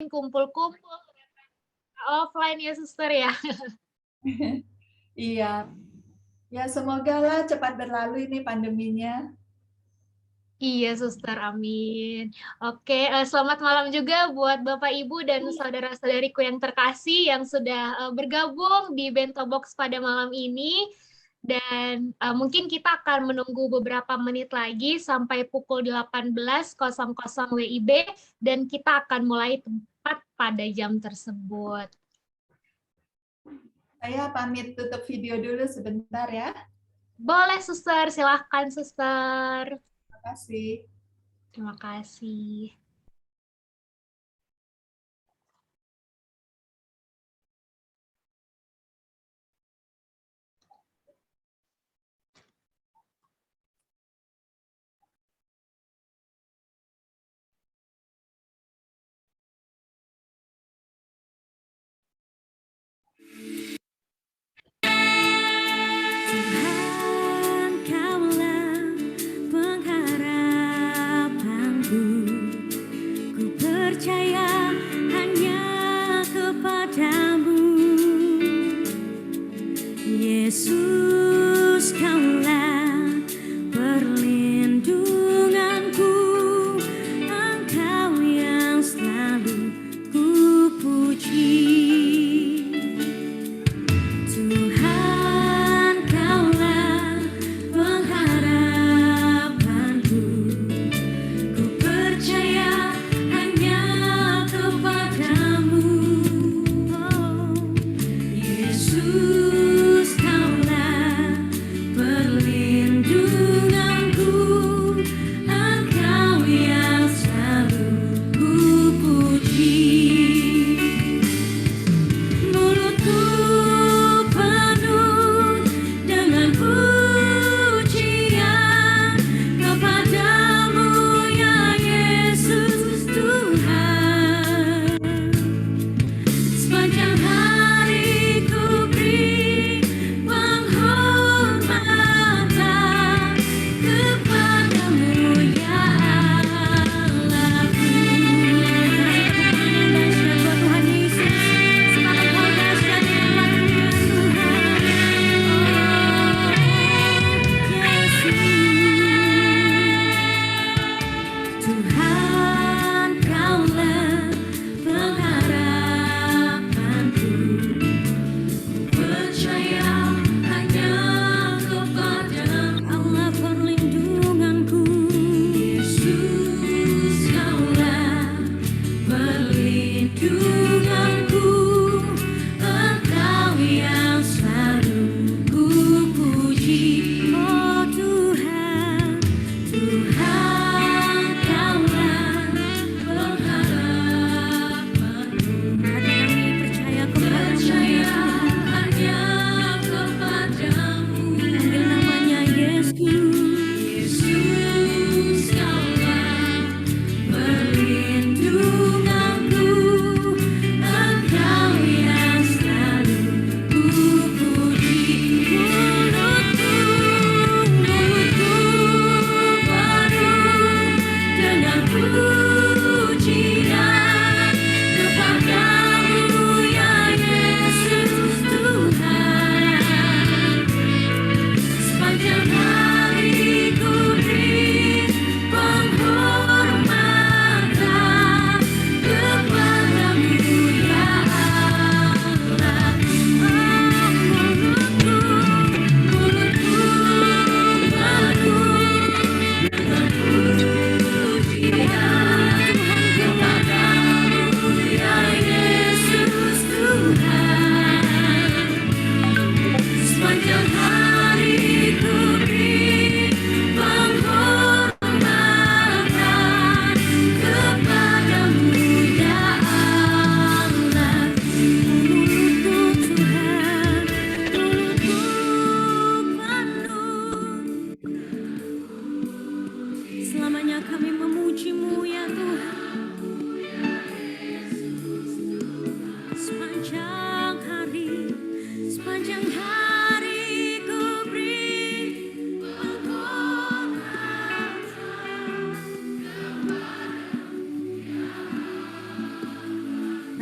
kumpul-kumpul offline ya suster ya. Iya. Ya semoga lah cepat berlalu ini pandeminya. Iya suster, amin. Oke, selamat malam juga buat Bapak Ibu dan saudara-saudariku yang terkasih yang sudah bergabung di Bento Box pada malam ini. Dan mungkin kita akan menunggu beberapa menit lagi sampai pukul 18.00 WIB dan kita akan mulai tepat pada jam tersebut. Saya pamit tutup video dulu sebentar ya. Boleh suster, silahkan suster. Terima kasih. Terima kasih. Yesus, Kaulah perlindunganku, Engkau yang selalu ku puji. Tuhan, Kaulah pengharapanku, ku percaya hanya kepadamu. Oh, Yesus,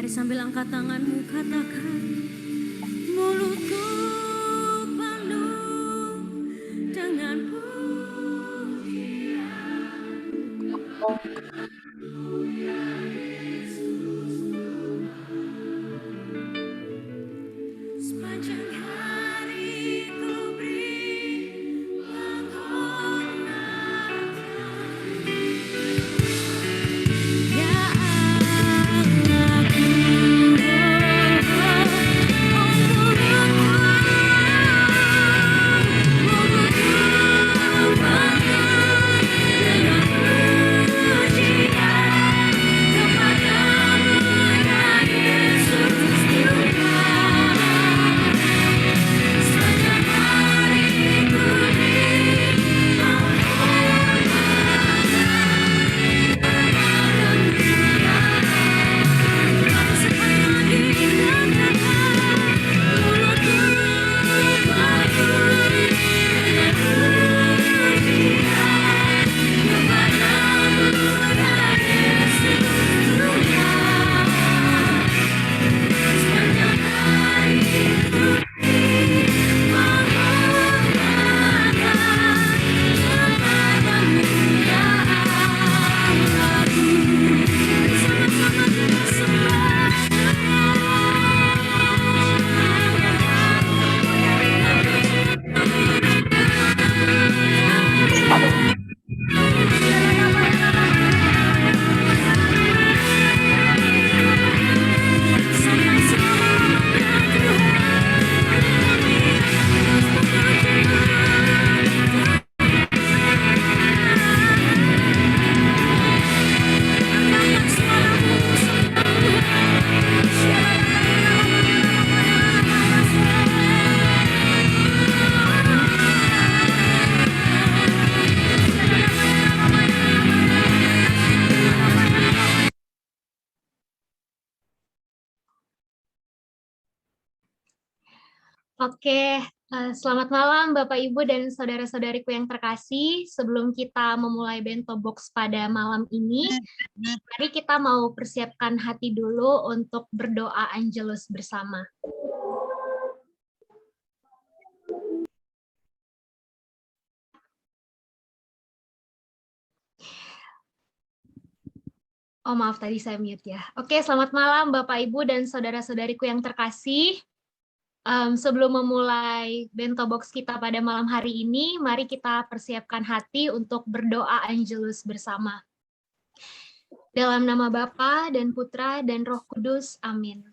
Mari sambil angkat tanganmu katakan, mulutku penuh dengan sepanjang hari ku beri penghormatan. Ya Allahku, Oke, selamat malam Bapak Ibu dan saudara-saudariku yang terkasih. Sebelum kita memulai Bento Box pada malam ini, mari kita mau persiapkan hati dulu untuk berdoa Angelus bersama. Oh maaf, tadi saya mute ya. Oke, selamat malam Bapak Ibu dan saudara-saudariku yang terkasih. Sebelum memulai Bento Box kita pada malam hari ini, mari kita persiapkan hati untuk berdoa Angelus bersama. Dalam nama Bapa dan Putra dan Roh Kudus, amin.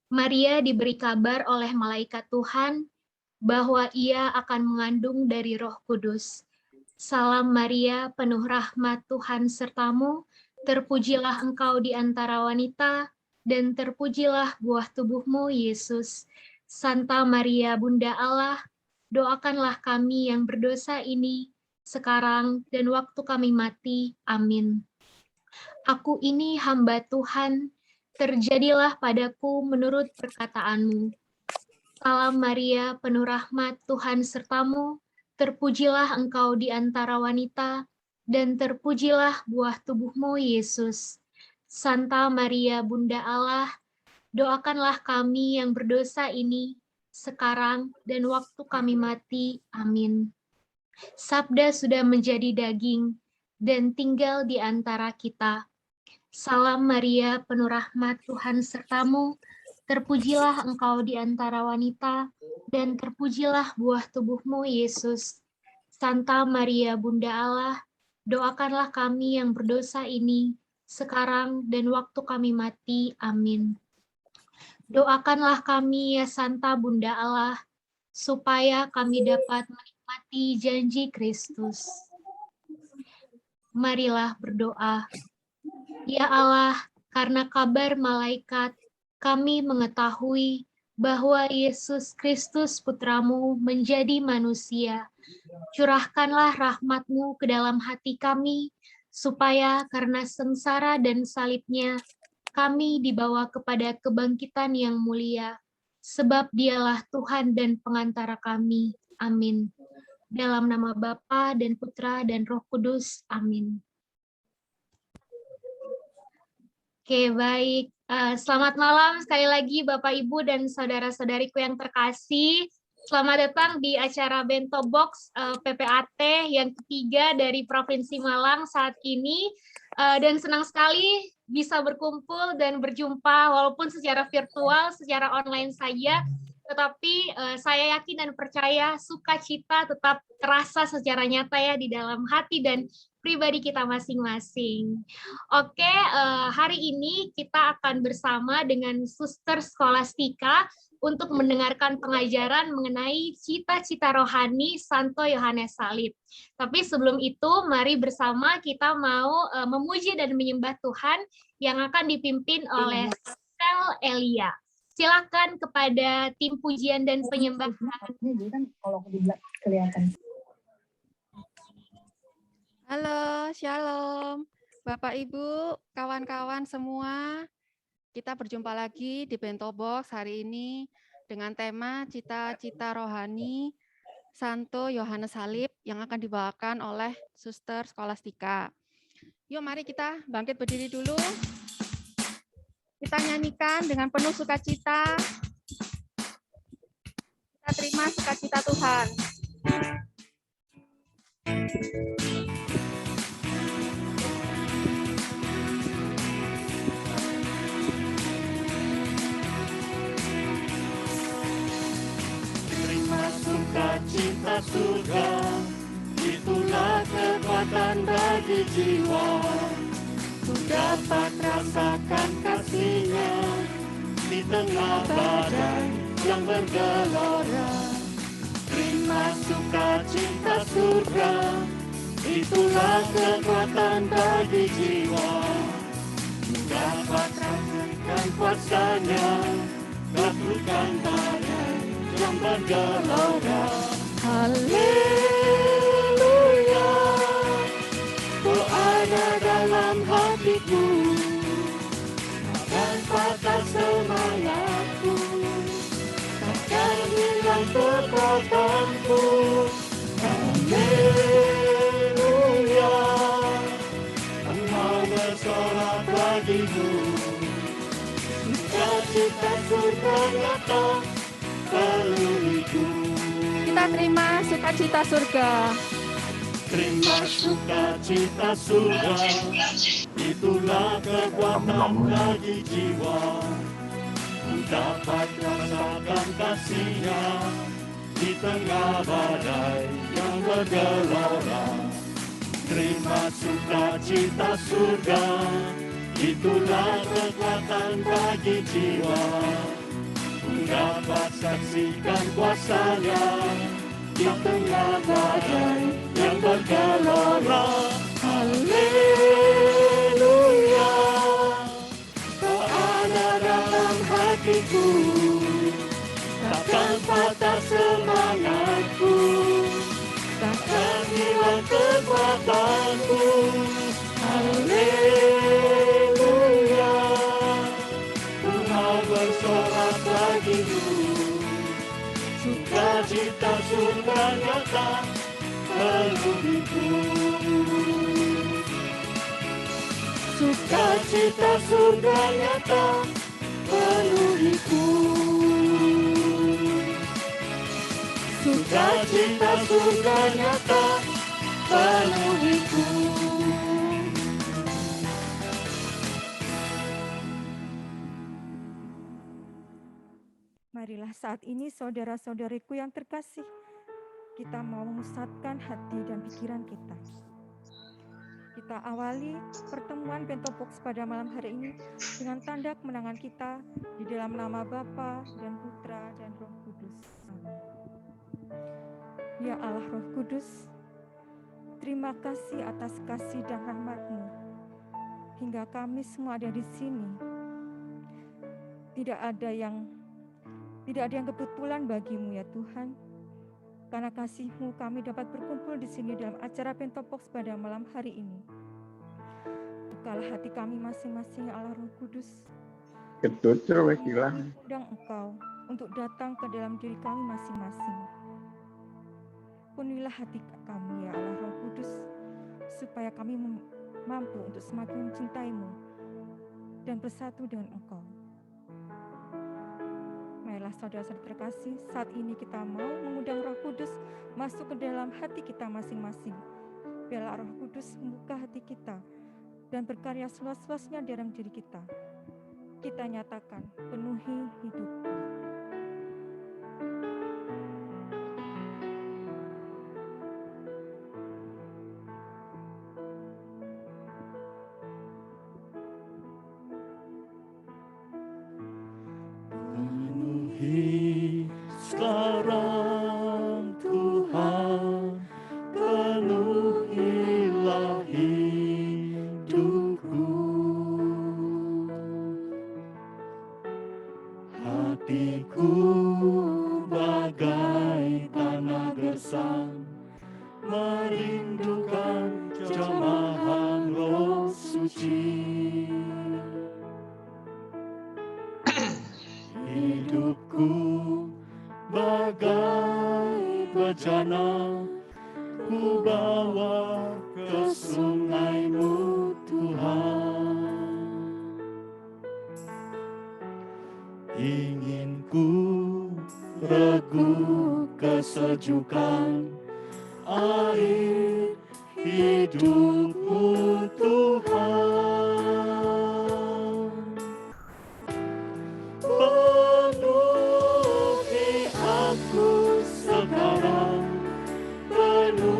Maria diberi kabar oleh malaikat Tuhan bahwa ia akan mengandung dari Roh Kudus. Salam Maria, penuh rahmat Tuhan sertamu, terpujilah engkau di antara wanita, dan terpujilah buah tubuhmu, Yesus. Santa Maria, Bunda Allah, doakanlah kami yang berdosa ini, sekarang dan waktu kami mati. Amin. Aku ini hamba Tuhan, terjadilah padaku menurut perkataanmu. Salam Maria, penuh rahmat Tuhan sertamu, terpujilah engkau di antara wanita, dan terpujilah buah tubuhmu, Yesus. Santa Maria, Bunda Allah, doakanlah kami yang berdosa ini, sekarang dan waktu kami mati. Amin. Sabda sudah menjadi daging, dan tinggal di antara kita. Salam Maria, penuh rahmat Tuhan sertamu, terpujilah engkau di antara wanita, dan terpujilah buah tubuhmu, Yesus. Santa Maria, Bunda Allah, doakanlah kami yang berdosa ini, sekarang dan waktu kami mati. Amin. Doakanlah kami, ya Santa Bunda Allah, supaya kami dapat menikmati janji Kristus. Marilah berdoa. Ya Allah, karena kabar malaikat, kami mengetahui bahwa Yesus Kristus Putramu menjadi manusia. Curahkanlah rahmat-Mu ke dalam hati kami, supaya karena sengsara dan salibnya, kami dibawa kepada kebangkitan yang mulia, sebab Dialah Tuhan dan pengantara kami. Amin. Dalam nama Bapa dan Putra dan Roh Kudus. Amin. Oke, baik. Selamat malam sekali lagi Bapak, Ibu, dan saudara-saudariku yang terkasih. Selamat datang di acara Bento Box PPAT yang ketiga dari Provinsi Malang saat ini. Dan senang sekali bisa berkumpul dan berjumpa walaupun secara virtual, secara online saja. Tetapi saya yakin dan percaya sukacita tetap terasa secara nyata ya di dalam hati dan pribadi kita masing-masing. Oke, hari ini kita akan bersama dengan Suster Skolastika untuk mendengarkan pengajaran mengenai cita-cita rohani Santo Yohanes Salib. Tapi sebelum itu, mari bersama kita mau memuji dan menyembah Tuhan yang akan dipimpin oleh Sel Elia. Silakan kepada tim pujian dan penyembahan. Halo, Shalom. Bapak, Ibu, kawan-kawan semua, kita berjumpa lagi di Bento Box hari ini dengan tema cita-cita rohani Santo Yohanes Salib yang akan dibawakan oleh Suster Skolastika. Yuk mari kita bangkit berdiri dulu. Kita nyanyikan dengan penuh sukacita. Kita terima sukacita Tuhan. Sukacita surga, itulah kekuatan bagi jiwa. Ku dapat rasakan kasih-Nya di tengah badai yang bergelora. Terima sukacita surga, itulah kekuatan bagi jiwa. Ku dapat rasakan kuasa-Nya, taklukkan badai yang bergelora. Haleluya, Kau ada dalam hatiku, takkan patah semangatku, takkan hilang kekuatanku. Haleluya, Engkau bersorak bagiku, sukacita surga nyata penuhiku. Kita terima sukacita surga. Terima sukacita surga, itulah kekuatan bagi jiwa. Ku dapat rasakan kasih-Nya di tengah badai yang bergelora. Terima sukacita surga, itulah kekuatan bagi jiwa. Dapat saksikan kuasa-Nya di tengah badai yang bergelora. Haleluya, Kau ada dalam hatiku, takkan patah semangatku, takkan hilang kekuatanku. Haleluya, Tuhan bersorak bagiku, sukacita surga nyata penuhiku. Sukacita surga nyata penuhiku. Sukacita surga nyata penuhiku. Marilah saat ini saudara-saudariku yang terkasih, kita mau memusatkan hati dan pikiran kita. Kita awali pertemuan Bento Box pada malam hari ini dengan tanda kemenangan kita di dalam nama Bapa dan Putra dan Roh Kudus. Amin. Ya Allah Roh Kudus, terima kasih atas kasih dan rahmat-Mu hingga kami semua ada di sini. Tidak ada yang kebetulan bagi-Mu ya Tuhan. Karena kasih-Mu kami dapat berkumpul di sini dalam acara Bento Box pada malam hari ini. Bukalah hati kami masing-masing ya Allah Roh Kudus. Kami undang Engkau untuk datang ke dalam diri kami masing-masing. Penuhilah hati kami ya Allah Roh Kudus, supaya kami mampu untuk semakin mencintai-Mu dan bersatu dengan Engkau. Marilah saudara-saudara terkasih, saat ini kita mau mengundang Roh Kudus masuk ke dalam hati kita masing-masing. Biarlah Roh Kudus membuka hati kita dan berkarya seluas-luasnya dalam diri kita. Kita nyatakan, penuhi hidupku. Penuhi sekarang Tuhan, penuhilah hidupku. Hatiku bagai tanah gersang, merindukan jamahan Roh Suci. Hidupku bagai bejana, ku bawa ke sungai-Mu Tuhan. Ingin ku regu kesejukan air hidup-Mu Tuhan. Penuhi aku sekarang, penuhilah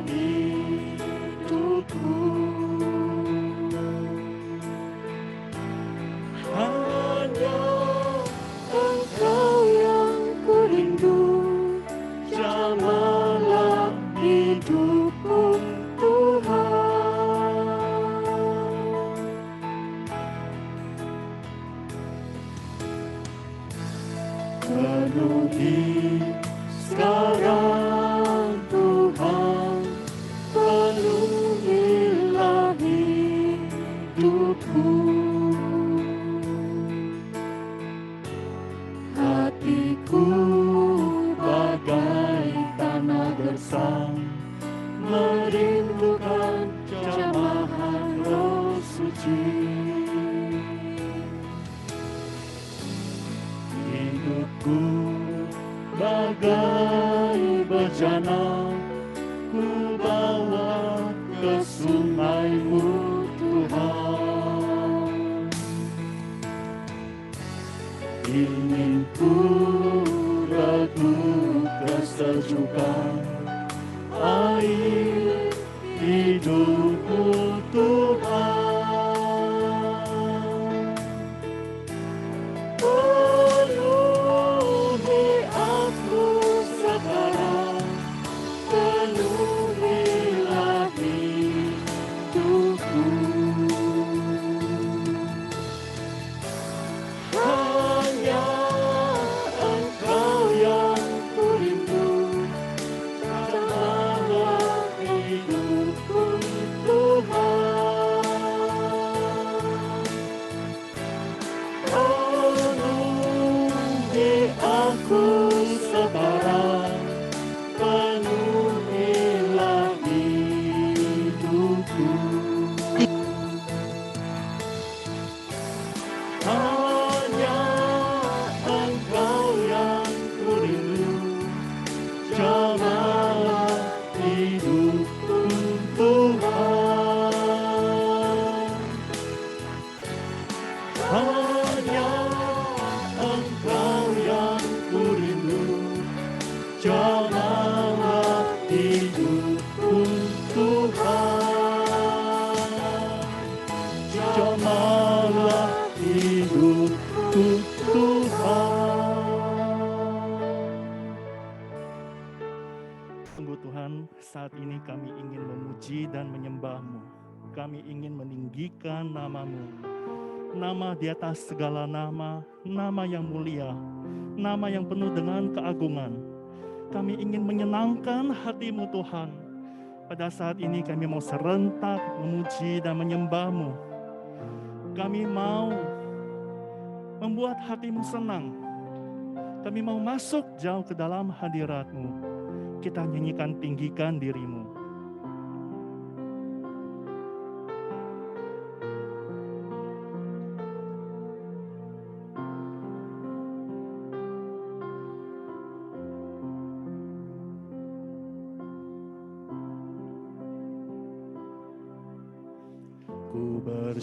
hidupku. Hanya Engkau yang ku rindu, jamalah hidupku Tuhan. Penuhi sekarang Tuhan, penuhilah hidupku. Hatiku bagai tanah gersang, merindukan jamahan Roh Suci. Hidupku bagai bejana, ku bawa ke sungai-Mu Tuhan. Ingin ku regu kesejukan air hidup-Mu Tuhan. Penuhi aku sekarang, penuhilah hidupku. Hanya Engkau yang ku rindu, jamalah hidupku Tuhan. Penuhi aku sekarang, penuhilah hidupku. Hanya Engkau yang ku rindu, jamalah hidupku Tuhan. Hanya Engkau yang ku rindu, jamalah hidupku Tuhan. Jamalah hidupku Tuhan. Sungguh Tuhan, saat ini kami ingin memuji dan menyembah-Mu. Kami ingin meninggikan nama-Mu. Nama di atas segala nama, nama yang mulia, nama yang penuh dengan keagungan. Kami ingin menyenangkan hati-Mu Tuhan. Pada saat ini kami mau serentak memuji dan menyembah-Mu. Kami mau membuat hati-Mu senang. Kami mau masuk jauh ke dalam hadirat-Mu. Kita nyanyikan, tinggikan diri-Mu.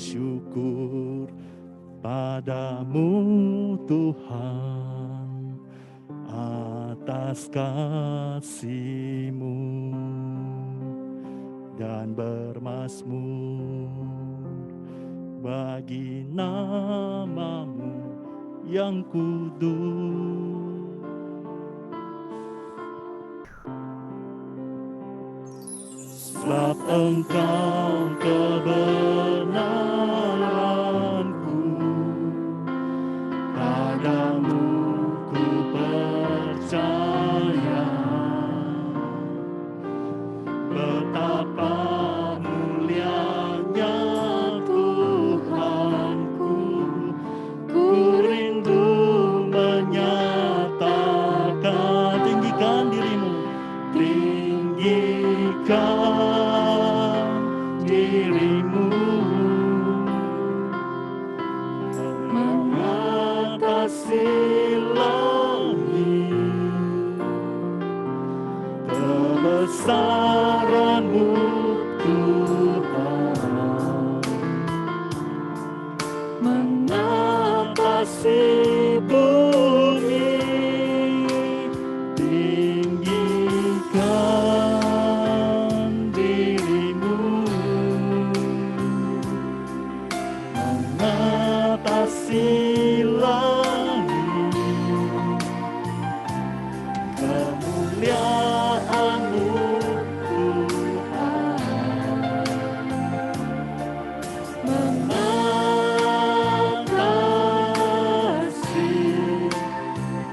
bersyukur padamu Tuhan atas kasih-Mu dan bermazmur bagi nama-Mu yang kudus. Sebab Engkau kebenaranku, padamu ku percaya. Betapa mulianya Tuhanku, ku rindu menyatakan. Tinggikan dirimu, tinggikan dirimu mengatasi langit. Kebesaran-Mu Tuhan mengatasi bumi. Tinggikan dirimu mengatasi langit. Kemuliaan-Mu Tuhan mengatasi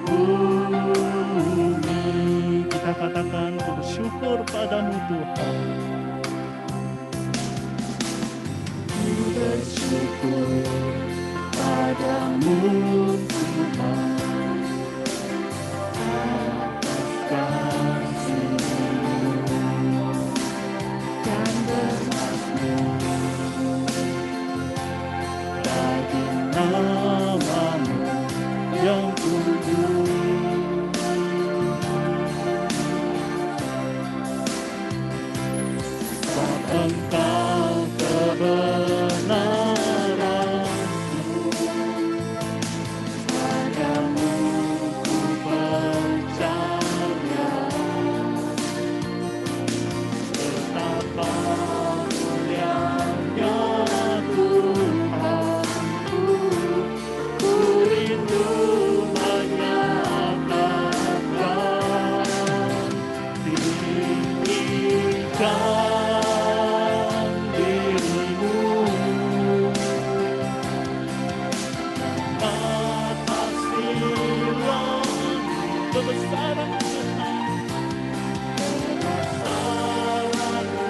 bumi. Kita katakan bersyukur padamu Tuhan. Ku bersyukur padamu Tuhan atas kasih-Mu dan bermazmur bagi nama-Mu yang kudus. Sebab Engkau kebenaranku, padamu ku percaya. Betapa mulianya Tuhanku, ku rindu menyatakan. Tinggikan dirimu atasi langit. Kebesaran Tuhan, kebesaran-Mu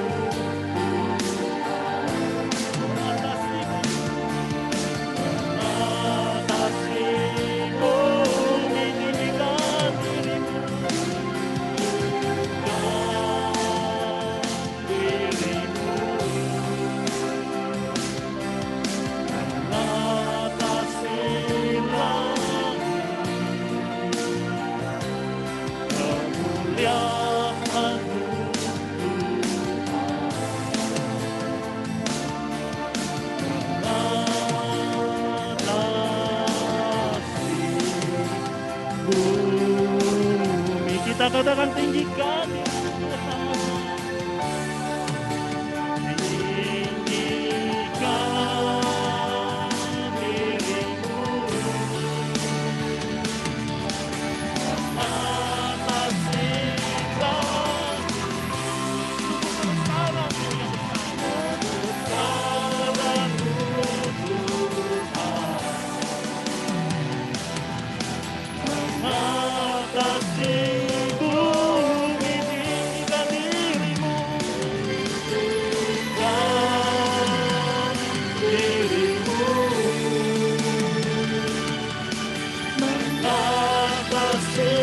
mengatasi bumi. Tinggikan dirimu, mengatasi langit. Kemuliaan-Mu mengatasi bumi. Kita katakan tinggikan Tuhan. Tinggikan dirimu mengatasi langit. Kebesaran-Mu yang besar. Kebesaran-Mu Tuhan mengatasi bumi. Tinggikan dirimu, tinggikan dirimu mengatasi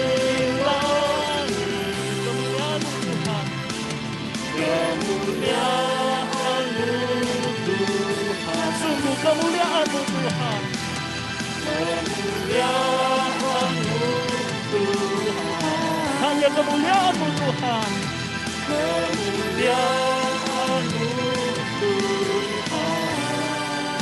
langit. Kemuliaan-Mu Tuhan, kemuliaan-Mu Tuhan, sungguh kemuliaan-Mu Tuhan. Kemuliaan-Mu Tuhan, hanya kemuliaan-Mu Tuhan. Kemuliaan-Mu Tuhan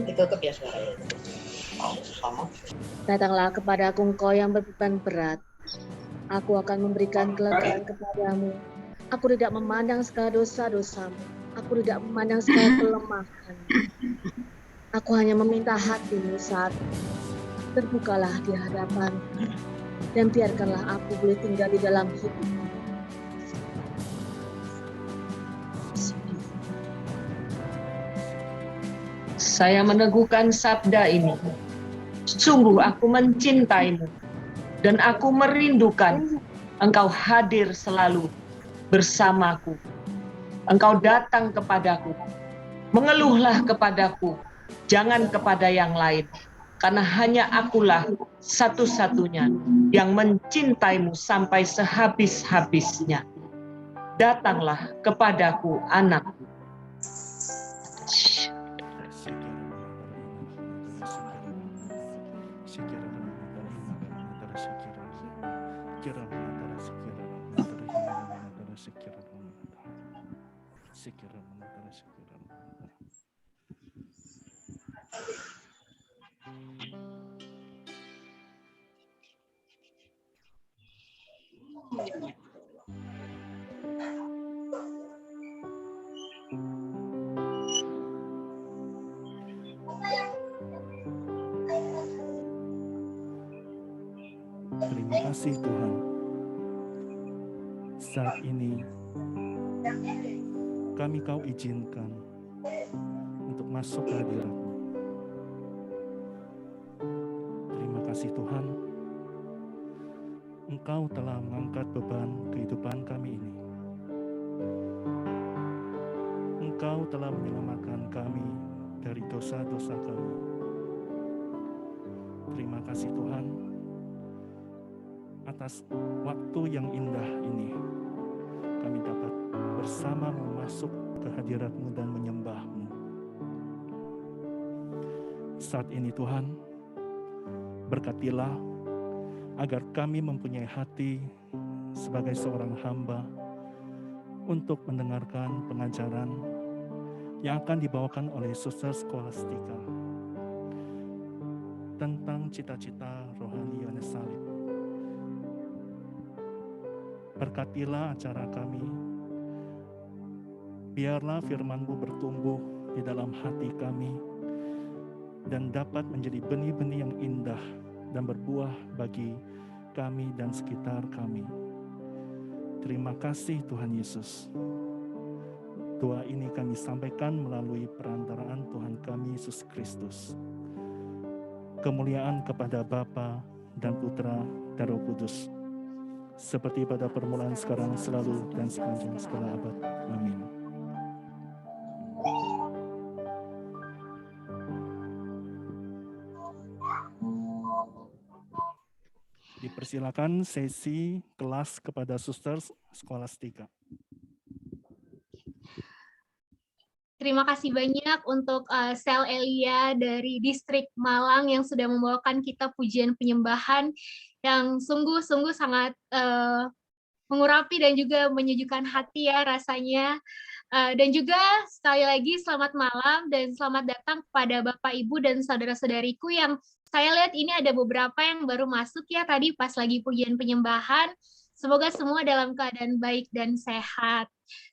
Ditutup ya suaranya. Datanglah kepadaku engkau yang berbeban berat. Aku akan memberikan kelegaan kepadamu. Aku tidak memandang segala dosa-dosamu. Aku tidak memandang segala kelemahan. Aku hanya meminta hatimu saat terbukalah di hadapanku. Dan biarkanlah aku boleh tinggal di dalam hidupmu. Saya meneguhkan sabda ini. Sungguh aku mencintaimu dan aku merindukan engkau hadir selalu bersamaku. Engkau datang kepadaku, mengeluhlah kepadaku, jangan kepada yang lain. Karena hanya akulah satu-satunya yang mencintaimu sampai sehabis-habisnya. Datanglah kepadaku, anak. Terima kasih Tuhan. Saat ini kami Kau izinkan untuk masuk ke hadirat-Mu. Terima kasih Tuhan, Engkau telah mengangkat beban kehidupan kami ini. Engkau telah menyelamatkan kami dari dosa-dosa kami. Terima kasih Tuhan atas waktu yang indah ini. Kami dapat bersama masuk ke hadirat-Mu dan menyembah-Mu. Saat ini Tuhan, berkatilah agar kami mempunyai hati sebagai seorang hamba untuk mendengarkan pengajaran yang akan dibawakan oleh Suster Skolastika tentang cita-cita rohani Yohanes Salib. Berkatilah acara kami, biarlah firman-Mu bertumbuh di dalam hati kami dan dapat menjadi benih-benih yang indah dan berbuah bagi kami dan sekitar kami. Terima kasih Tuhan Yesus. Doa ini kami sampaikan melalui perantaraan Tuhan kami Yesus Kristus. Kemuliaan kepada Bapa dan Putra dan Roh Kudus, seperti pada permulaan, sekarang, selalu, dan sepanjang segala abad. Amin. Dipersilakan sesi kelas kepada Suster Skolastika. Terima kasih banyak untuk Sel Elia dari Distrik Malang yang sudah membawakan kita pujian penyembahan yang sungguh-sungguh sangat mengurapi dan juga menyejukkan hati ya rasanya. Dan juga sekali lagi selamat malam dan selamat datang kepada Bapak, Ibu, dan saudara-saudariku yang saya lihat ini ada beberapa yang baru masuk ya tadi pas lagi pujian penyembahan. Semoga semua dalam keadaan baik dan sehat.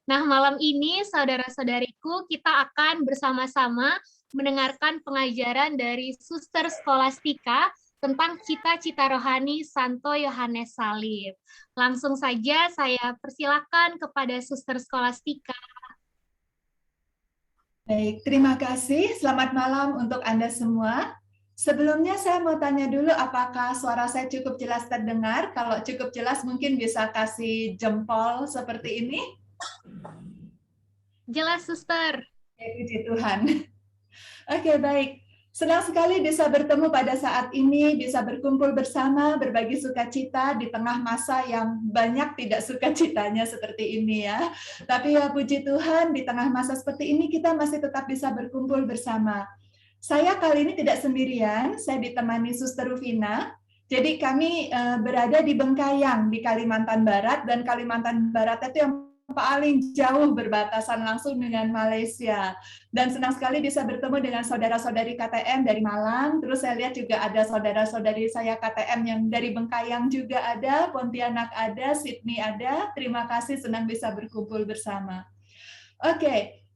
Nah, malam ini saudara-saudariku kita akan bersama-sama mendengarkan pengajaran dari Suster Skolastika tentang cita-cita rohani Santo Yohanes Salib. Langsung saja saya persilakan kepada Suster Skolastika. Baik, terima kasih. Selamat malam untuk Anda semua. Sebelumnya saya mau tanya dulu apakah suara saya cukup jelas terdengar? Kalau cukup jelas mungkin bisa kasih jempol seperti ini. Jelas, Suster. Puji Tuhan. Oke, baik. Senang sekali bisa bertemu pada saat ini, bisa berkumpul bersama, berbagi sukacita di tengah masa yang banyak tidak sukacitanya seperti ini ya. Tapi ya puji Tuhan, di tengah masa seperti ini kita masih tetap bisa berkumpul bersama. Saya kali ini tidak sendirian, saya ditemani Suster Rufina. Jadi kami berada di Bengkayang, di Kalimantan Barat, dan Kalimantan Barat itu yang paling jauh berbatasan langsung dengan Malaysia. Dan senang sekali bisa bertemu dengan saudara-saudari KTM dari Malang. Terus saya lihat juga ada saudara-saudari saya KTM yang dari Bengkayang juga ada, Pontianak ada, Sydney ada. Terima kasih, senang bisa berkumpul bersama. Oke,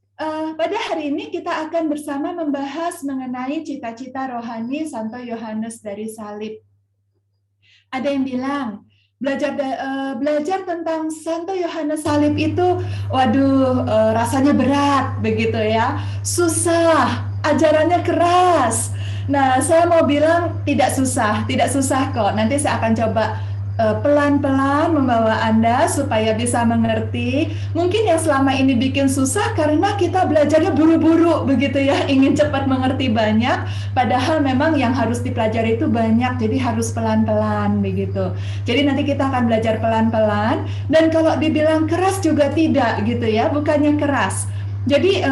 pada hari ini kita akan bersama membahas mengenai cita-cita rohani Santo Yohanes dari Salib. Ada yang bilang, belajar tentang Santo Yohanes Salib itu, waduh, rasanya berat begitu ya, susah, ajarannya keras. Nah, saya mau bilang tidak susah kok. Nanti saya akan coba pelan-pelan membawa Anda supaya bisa mengerti. Mungkin yang selama ini bikin susah karena kita belajarnya buru-buru begitu ya, ingin cepat mengerti banyak, padahal memang yang harus dipelajari itu banyak, jadi harus pelan-pelan begitu. Jadi nanti kita akan belajar pelan-pelan, dan kalau dibilang keras juga tidak gitu ya, bukannya keras. Jadi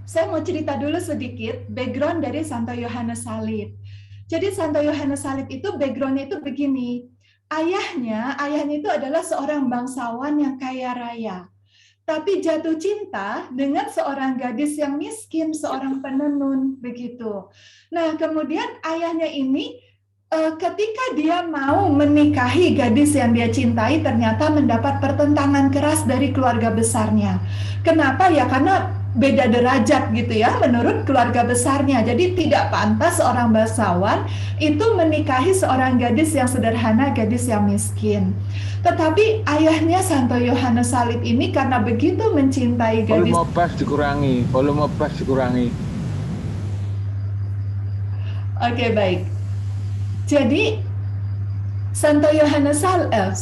saya mau cerita dulu sedikit background dari Santo Yohanes Salib. Jadi Santo Yohanes Salib itu background-nya itu begini. Ayahnya itu adalah seorang bangsawan yang kaya raya. Tapi jatuh cinta dengan seorang gadis yang miskin, seorang penenun begitu. Nah, kemudian ayahnya ini ketika dia mau menikahi gadis yang dia cintai, ternyata mendapat pertentangan keras dari keluarga besarnya. Kenapa ya? Karena beda derajat gitu ya menurut keluarga besarnya. Jadi tidak pantas seorang bangsawan itu menikahi seorang gadis yang sederhana, gadis yang miskin. Tetapi ayahnya Santo Yohanes Salib ini karena begitu mencintai gadis. Volume bass dikurangi. Oke, baik. Jadi Santo Yohanes Salib,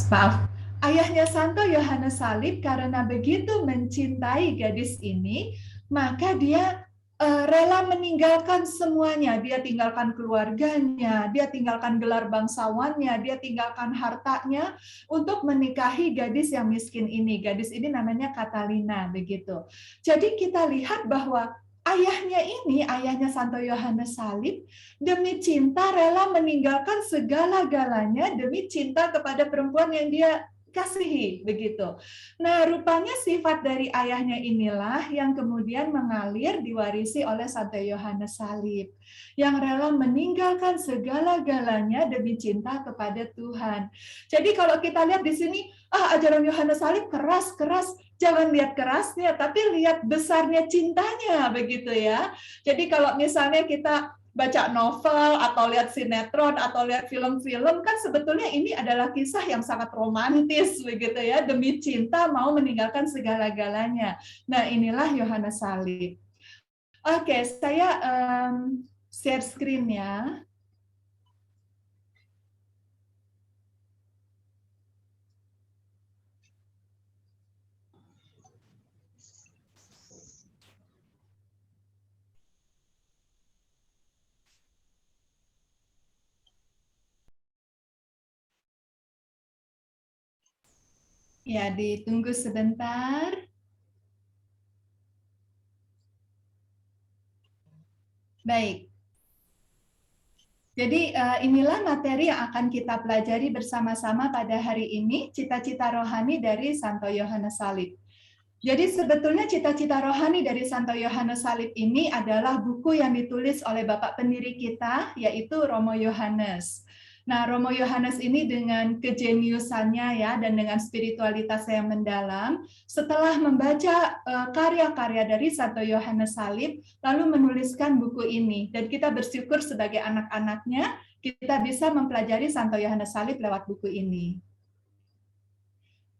ayahnya Santo Yohanes Salib karena begitu mencintai gadis ini, maka dia rela meninggalkan semuanya. Dia tinggalkan keluarganya, dia tinggalkan gelar bangsawannya, dia tinggalkan hartanya untuk menikahi gadis yang miskin ini. Gadis ini namanya Catalina, begitu. Jadi kita lihat bahwa ayahnya Santo Yohanes Salib, demi cinta rela meninggalkan segala-galanya demi cinta kepada perempuan yang dia kasihi, begitu. Nah, rupanya sifat dari ayahnya inilah yang kemudian mengalir diwarisi oleh Santo Yohanes Salib, yang rela meninggalkan segala-galanya demi cinta kepada Tuhan. Jadi kalau kita lihat di sini, ajaran Yohanes Salib keras, jangan lihat kerasnya, tapi lihat besarnya cintanya, begitu ya. Jadi kalau misalnya kita baca novel atau lihat sinetron atau lihat film-film, kan sebetulnya ini adalah kisah yang sangat romantis, begitu ya, demi cinta mau meninggalkan segala-galanya. Nah, inilah Yohanes Salib. Oke, saya share screen ya. Ya, ditunggu sebentar. Baik. Jadi inilah materi yang akan kita pelajari bersama-sama pada hari ini, cita-cita rohani dari Santo Yohanes Salib. Jadi sebetulnya cita-cita rohani dari Santo Yohanes Salib ini adalah buku yang ditulis oleh Bapak pendiri kita, yaitu Romo Yohanes. Nah, Romo Yohanes ini dengan kejeniusannya ya dan dengan spiritualitas yang mendalam, setelah membaca karya-karya dari Santo Yohanes Salib, lalu menuliskan buku ini. Dan kita bersyukur sebagai anak-anaknya, kita bisa mempelajari Santo Yohanes Salib lewat buku ini.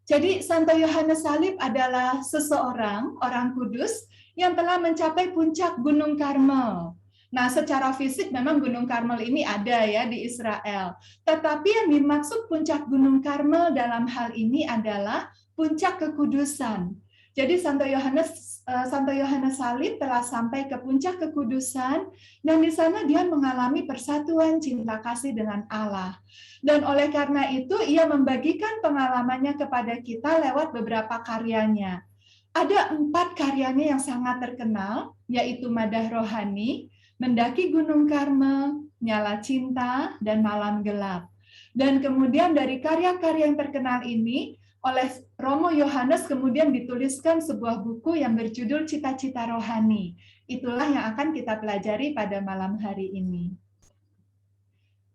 Jadi Santo Yohanes Salib adalah seseorang, orang kudus, yang telah mencapai puncak Gunung Karmel. Nah, secara fisik memang Gunung Karmel ini ada ya di Israel. Tetapi yang dimaksud puncak Gunung Karmel dalam hal ini adalah puncak kekudusan. Jadi Santo Yohanes Salib telah sampai ke puncak kekudusan, dan di sana dia mengalami persatuan cinta kasih dengan Allah. Dan oleh karena itu ia membagikan pengalamannya kepada kita lewat beberapa karyanya. Ada 4 karyanya yang sangat terkenal, yaitu Madah Rohani, Mendaki Gunung Karmel, Nyala Cinta, dan Malam Gelap. Dan kemudian dari karya-karya yang terkenal ini, oleh Romo Yohanes kemudian dituliskan sebuah buku yang berjudul Cita-cita Rohani. Itulah yang akan kita pelajari pada malam hari ini.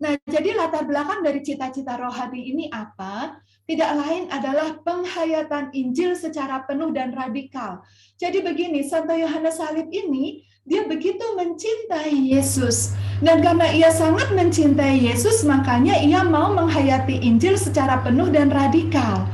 Nah, jadi latar belakang dari cita-cita rohani ini apa? Tidak lain adalah penghayatan Injil secara penuh dan radikal. Jadi begini, Santo Yohanes Salib ini, dia begitu mencintai Yesus. Dan karena ia sangat mencintai Yesus, makanya ia mau menghayati Injil secara penuh dan radikal.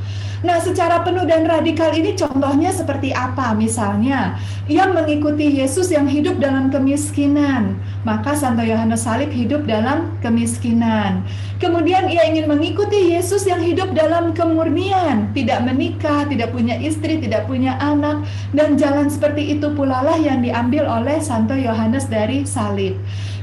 Nah, secara penuh dan radikal ini contohnya seperti apa? Misalnya, ia mengikuti Yesus yang hidup dalam kemiskinan. Maka Santo Yohanes Salib hidup dalam kemiskinan. Kemudian ia ingin mengikuti Yesus yang hidup dalam kemurnian, tidak menikah, tidak punya istri, tidak punya anak, dan jalan seperti itu pula lah yang diambil oleh Santo Yohanes dari Salib.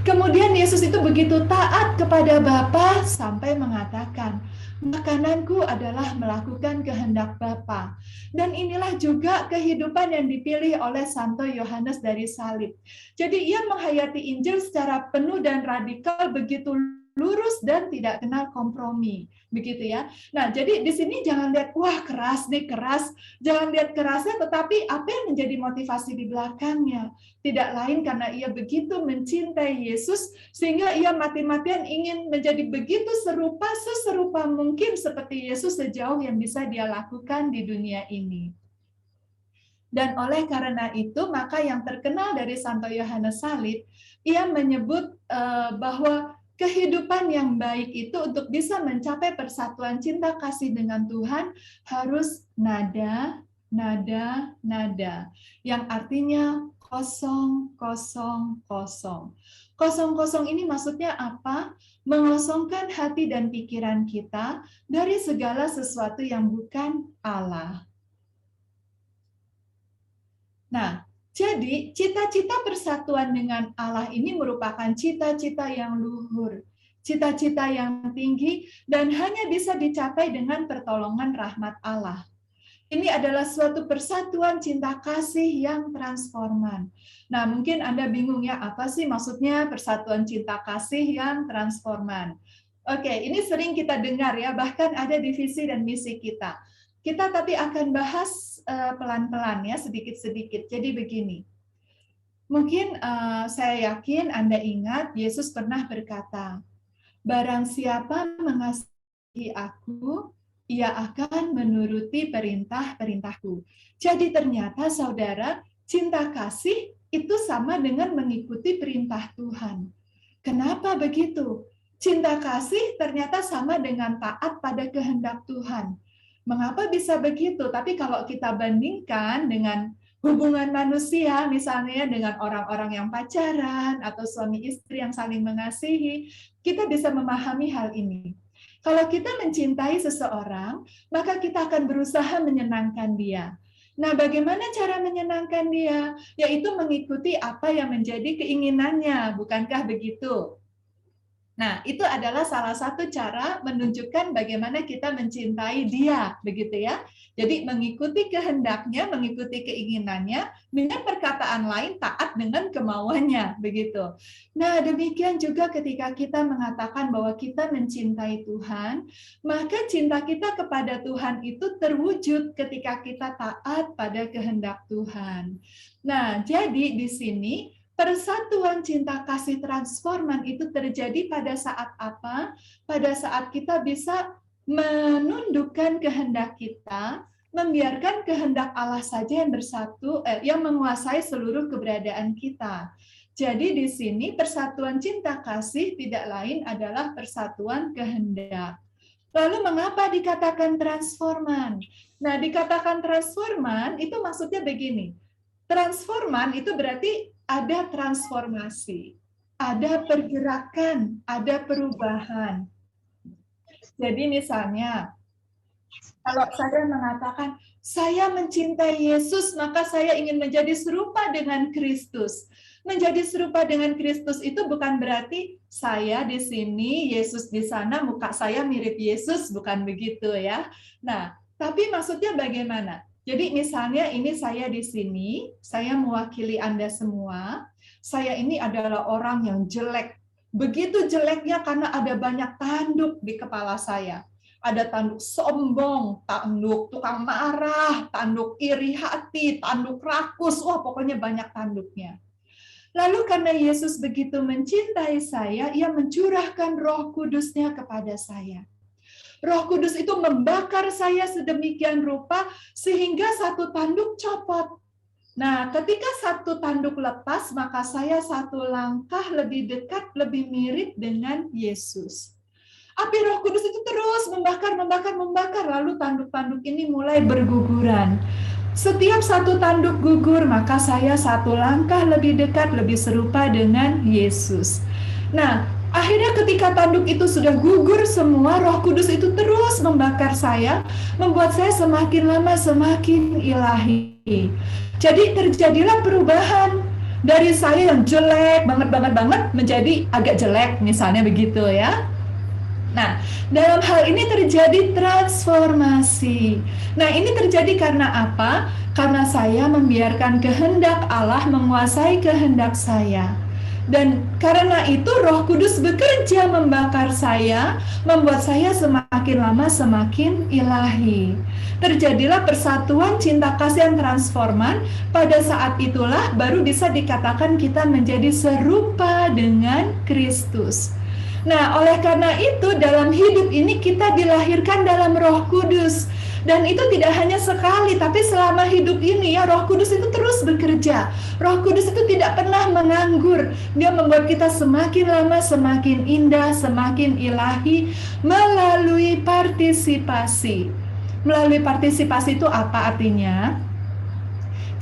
Kemudian Yesus itu begitu taat kepada Bapa sampai mengatakan, makananku adalah melakukan kehendak Bapa. Dan inilah juga kehidupan yang dipilih oleh Santo Yohanes dari Salib. Jadi ia menghayati Injil secara penuh dan radikal, begitu lurus dan tidak kenal kompromi, begitu ya. Nah, jadi di sini jangan lihat wah keras nih, keras. Jangan lihat kerasnya, tetapi apa yang menjadi motivasi di belakangnya. Tidak lain karena ia begitu mencintai Yesus sehingga ia mati-matian ingin menjadi begitu seserupa mungkin seperti Yesus sejauh yang bisa dia lakukan di dunia ini. Dan oleh karena itu, maka yang terkenal dari Santo Yohanes Salib, ia menyebut bahwa kehidupan yang baik itu untuk bisa mencapai persatuan cinta kasih dengan Tuhan harus nada, nada, nada, yang artinya kosong, kosong, kosong. Kosong-kosong ini maksudnya apa? Mengosongkan hati dan pikiran kita dari segala sesuatu yang bukan Allah. Nah, jadi cita-cita persatuan dengan Allah ini merupakan cita-cita yang luhur, cita-cita yang tinggi, dan hanya bisa dicapai dengan pertolongan rahmat Allah. Ini adalah suatu persatuan cinta kasih yang transforman. Nah, mungkin Anda bingung ya, apa sih maksudnya persatuan cinta kasih yang transforman? Oke, ini sering kita dengar ya, bahkan ada di visi dan misi kita. Kita tapi akan bahas pelan-pelan ya, sedikit-sedikit. Jadi begini, mungkin saya yakin Anda ingat Yesus pernah berkata, barang siapa mengasihi aku, ia akan menuruti perintah-perintahku. Jadi ternyata saudara, cinta kasih itu sama dengan mengikuti perintah Tuhan. Kenapa begitu? Cinta kasih ternyata sama dengan taat pada kehendak Tuhan. Mengapa bisa begitu? Tapi kalau kita bandingkan dengan hubungan manusia, misalnya dengan orang-orang yang pacaran atau suami istri yang saling mengasihi, kita bisa memahami hal ini. Kalau kita mencintai seseorang, maka kita akan berusaha menyenangkan dia. Nah, bagaimana cara menyenangkan dia? Yaitu mengikuti apa yang menjadi keinginannya, bukankah begitu? Nah, itu adalah salah satu cara menunjukkan bagaimana kita mencintai Dia, begitu ya. Jadi mengikuti kehendaknya, mengikuti keinginannya, dengan perkataan lain taat dengan kemauannya, begitu. Nah, demikian juga ketika kita mengatakan bahwa kita mencintai Tuhan, maka cinta kita kepada Tuhan itu terwujud ketika kita taat pada kehendak Tuhan. Nah, jadi di sini persatuan cinta kasih transforman itu terjadi pada saat apa? Pada saat kita bisa menundukkan kehendak kita, membiarkan kehendak Allah saja yang bersatu, yang menguasai seluruh keberadaan kita. Jadi di sini persatuan cinta kasih tidak lain adalah persatuan kehendak. Lalu mengapa dikatakan transforman? Nah, dikatakan transforman itu maksudnya begini. Transforman itu berarti ada transformasi, ada pergerakan, ada perubahan. Jadi misalnya, kalau saya mengatakan, saya mencintai Yesus, maka saya ingin menjadi serupa dengan Kristus. Menjadi serupa dengan Kristus itu bukan berarti saya di sini, Yesus di sana, muka saya mirip Yesus, bukan begitu ya. Nah, tapi maksudnya bagaimana? Jadi misalnya ini saya di sini, saya mewakili Anda semua, saya ini adalah orang yang jelek. Begitu jeleknya karena ada banyak tanduk di kepala saya. Ada tanduk sombong, tanduk tukang marah, tanduk iri hati, tanduk rakus, wah pokoknya banyak tanduknya. Lalu karena Yesus begitu mencintai saya, Ia mencurahkan Roh Kudus-Nya kepada saya. Roh Kudus itu membakar saya sedemikian rupa sehingga satu tanduk copot. Nah, ketika satu tanduk lepas, maka saya satu langkah lebih dekat, lebih mirip dengan Yesus. Api Roh Kudus itu terus membakar, lalu tanduk-tanduk ini mulai berguguran. Setiap satu tanduk gugur, maka saya satu langkah lebih dekat, lebih serupa dengan Yesus. Nah, akhirnya ketika tanduk itu sudah gugur semua, Roh Kudus itu terus membakar saya, membuat saya semakin lama semakin ilahi. Jadi terjadilah perubahan dari saya yang jelek banget menjadi agak jelek, misalnya begitu ya. Nah, dalam hal ini terjadi transformasi. Nah, ini terjadi karena apa? Karena saya membiarkan kehendak Allah menguasai kehendak saya. Dan karena itu Roh Kudus bekerja membakar saya, membuat saya semakin lama semakin ilahi. Terjadilah persatuan cinta kasih yang transforman, pada saat itulah baru bisa dikatakan kita menjadi serupa dengan Kristus. Nah, oleh karena itu dalam hidup ini kita dilahirkan dalam Roh Kudus. Dan itu tidak hanya sekali, tapi selama hidup ini ya Roh Kudus itu terus bekerja. Roh Kudus itu tidak pernah menganggur. Dia membuat kita semakin lama semakin indah, semakin ilahi melalui partisipasi. Melalui partisipasi itu apa artinya?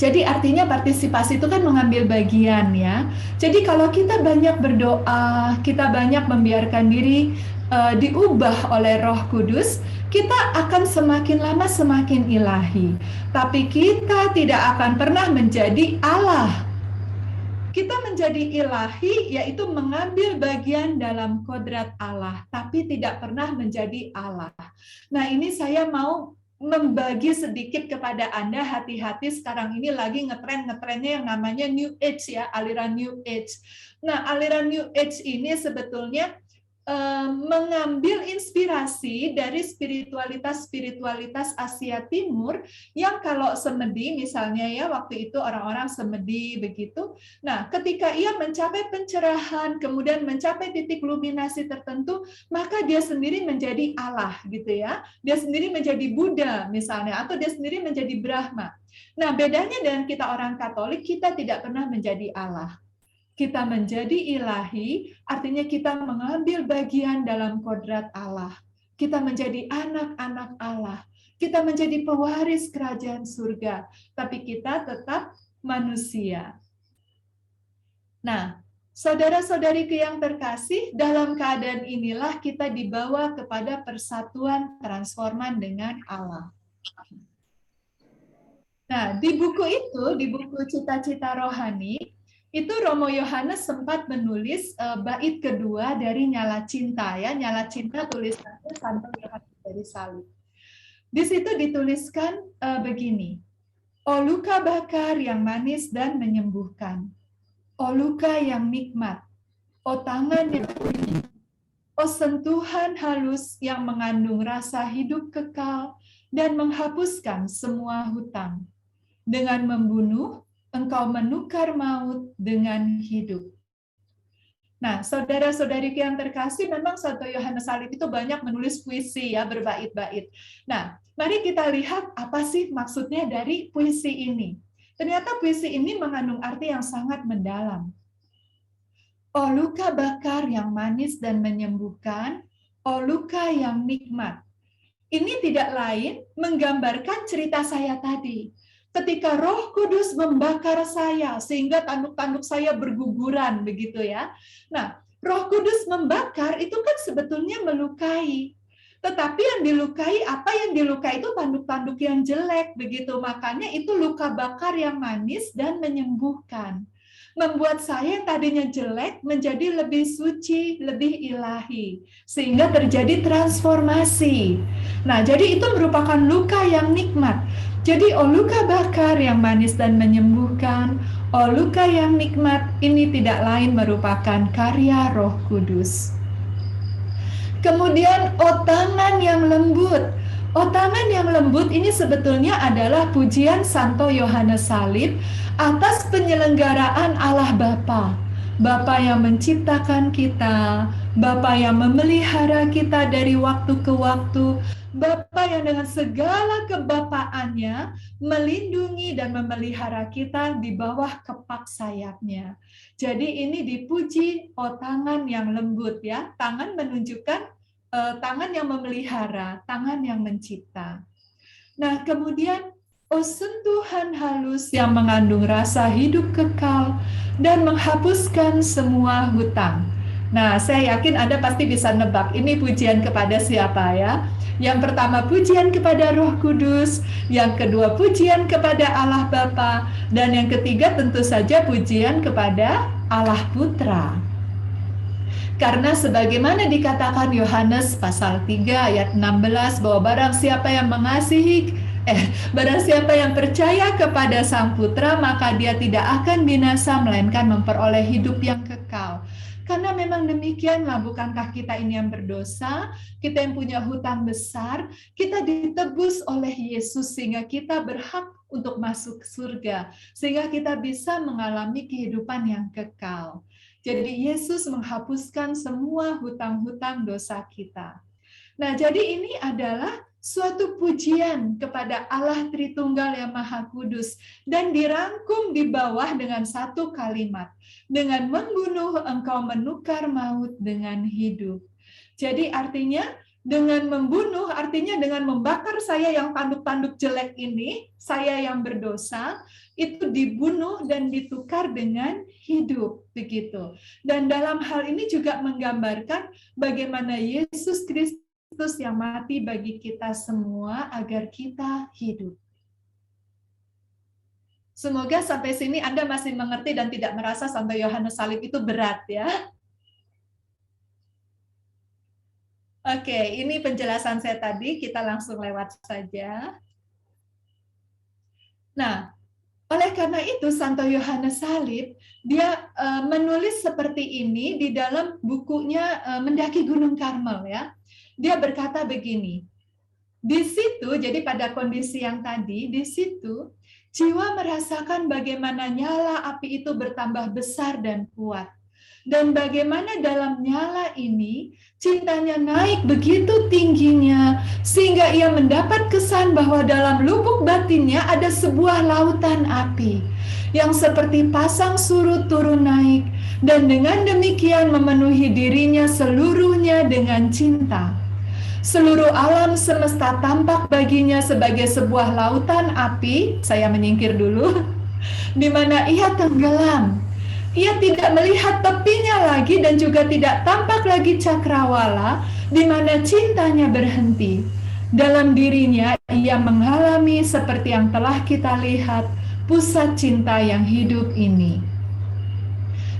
Jadi artinya partisipasi itu kan mengambil bagian ya. Jadi kalau kita banyak berdoa, kita banyak membiarkan diri diubah oleh Roh Kudus, kita akan semakin lama semakin ilahi. Tapi kita tidak akan pernah menjadi Allah. Kita menjadi ilahi yaitu mengambil bagian dalam kodrat Allah, tapi tidak pernah menjadi Allah. Nah, ini saya mau membagi sedikit kepada Anda, hati-hati sekarang ini lagi ngetren-ngetrennya yang namanya New Age ya, aliran New Age. Nah, aliran New Age ini sebetulnya mengambil inspirasi dari spiritualitas Asia Timur yang kalau semedi misalnya ya, waktu itu orang-orang semedi begitu. Nah, ketika ia mencapai pencerahan, kemudian mencapai titik luminasi tertentu, maka dia sendiri menjadi Allah gitu ya. Dia sendiri menjadi Buddha misalnya, atau dia sendiri menjadi Brahma. Nah, bedanya dengan kita orang Katolik, kita tidak pernah menjadi Allah. Kita menjadi ilahi, artinya kita mengambil bagian dalam kodrat Allah. Kita menjadi anak-anak Allah. Kita menjadi pewaris kerajaan surga. Tapi kita tetap manusia. Nah, saudara-saudariku yang terkasih, dalam keadaan inilah kita dibawa kepada persatuan transforman dengan Allah. Nah, di buku itu, di buku Cita-Cita Rohani, itu Romo Yohanes sempat menulis bait kedua dari Nyala Cinta ya. Nyala Cinta tulisannya Santo Yohanes dari Salib. Di situ dituliskan begini. O luka bakar yang manis dan menyembuhkan. O luka yang nikmat. O tangan yang O sentuhan halus yang mengandung rasa hidup kekal dan menghapuskan semua hutang. Dengan membunuh, engkau menukar maut dengan hidup. Nah, saudara-saudariku yang terkasih, memang Santo Yohanes Salib itu banyak menulis puisi ya, berbait-bait. Nah, mari kita lihat apa sih maksudnya dari puisi ini. Ternyata puisi ini mengandung arti yang sangat mendalam. O luka bakar yang manis dan menyembuhkan, o luka yang nikmat. Ini tidak lain menggambarkan cerita saya tadi. Ketika Roh Kudus membakar saya sehingga tanduk-tanduk saya berguguran begitu ya. Nah, Roh Kudus membakar itu kan sebetulnya melukai. Tetapi yang dilukai, apa yang dilukai itu tanduk-tanduk yang jelek begitu. Makanya itu luka bakar yang manis dan menyembuhkan. Membuat saya yang tadinya jelek menjadi lebih suci, lebih ilahi. Sehingga terjadi transformasi. Nah, jadi itu merupakan luka yang nikmat. Jadi, o luka bakar yang manis dan menyembuhkan, o luka yang nikmat, ini tidak lain merupakan karya Roh Kudus. Kemudian, o tangan yang lembut. O tangan yang lembut ini sebetulnya adalah pujian Santo Yohanes Salib atas penyelenggaraan Allah Bapa. Bapa yang menciptakan kita, Bapa yang memelihara kita dari waktu ke waktu, Bapa yang dengan segala kebapaannya melindungi dan memelihara kita di bawah kepak sayapnya. Jadi ini dipuji, o tangan yang lembut ya. Tangan menunjukkan tangan yang memelihara, tangan yang mencipta. Nah, kemudian o sentuhan halus yang mengandung rasa hidup kekal dan menghapuskan semua hutang. Nah, saya yakin Anda pasti bisa nebak ini pujian kepada siapa ya. Yang pertama pujian kepada Roh Kudus, yang kedua pujian kepada Allah Bapa, dan yang ketiga tentu saja pujian kepada Allah Putra. Karena sebagaimana dikatakan Yohanes pasal 3 ayat 16 bahwa barang siapa yang percaya kepada Sang Putra maka dia tidak akan binasa melainkan memperoleh hidup yang kekal. Karena memang demikianlah, bukankah kita ini yang berdosa, kita yang punya hutang besar, kita ditebus oleh Yesus sehingga kita berhak untuk masuk surga, sehingga kita bisa mengalami kehidupan yang kekal. Jadi Yesus menghapuskan semua hutang-hutang dosa kita. Nah, jadi ini adalah suatu pujian kepada Allah Tritunggal yang Maha Kudus dan dirangkum di bawah dengan satu kalimat. Dengan membunuh engkau menukar maut dengan hidup. Jadi artinya dengan membunuh, artinya dengan membakar saya yang tanduk-tanduk jelek ini, saya yang berdosa, itu dibunuh dan ditukar dengan hidup, begitu. Dan dalam hal ini juga menggambarkan bagaimana Yesus Kristus yang mati bagi kita semua agar kita hidup. Semoga sampai sini Anda masih mengerti dan tidak merasa Santo Yohanes Salib itu berat ya. Oke, ini penjelasan saya tadi, kita langsung lewat saja. Nah, oleh karena itu Santo Yohanes Salib, dia menulis seperti ini di dalam bukunya Mendaki Gunung Karmel ya. Dia berkata begini, di situ, jadi pada kondisi yang tadi, di situ, jiwa merasakan bagaimana nyala api itu bertambah besar dan kuat. Dan bagaimana dalam nyala ini, cintanya naik begitu tingginya, sehingga ia mendapat kesan bahwa dalam lubuk batinnya ada sebuah lautan api, yang seperti pasang surut turun naik, dan dengan demikian memenuhi dirinya seluruhnya dengan cinta. Seluruh alam semesta tampak baginya sebagai sebuah lautan api, saya menyingkir dulu, di mana ia tenggelam. Ia tidak melihat tepinya lagi dan juga tidak tampak lagi cakrawala, di mana cintanya berhenti. Dalam dirinya ia mengalami seperti yang telah kita lihat, pusat cinta yang hidup ini.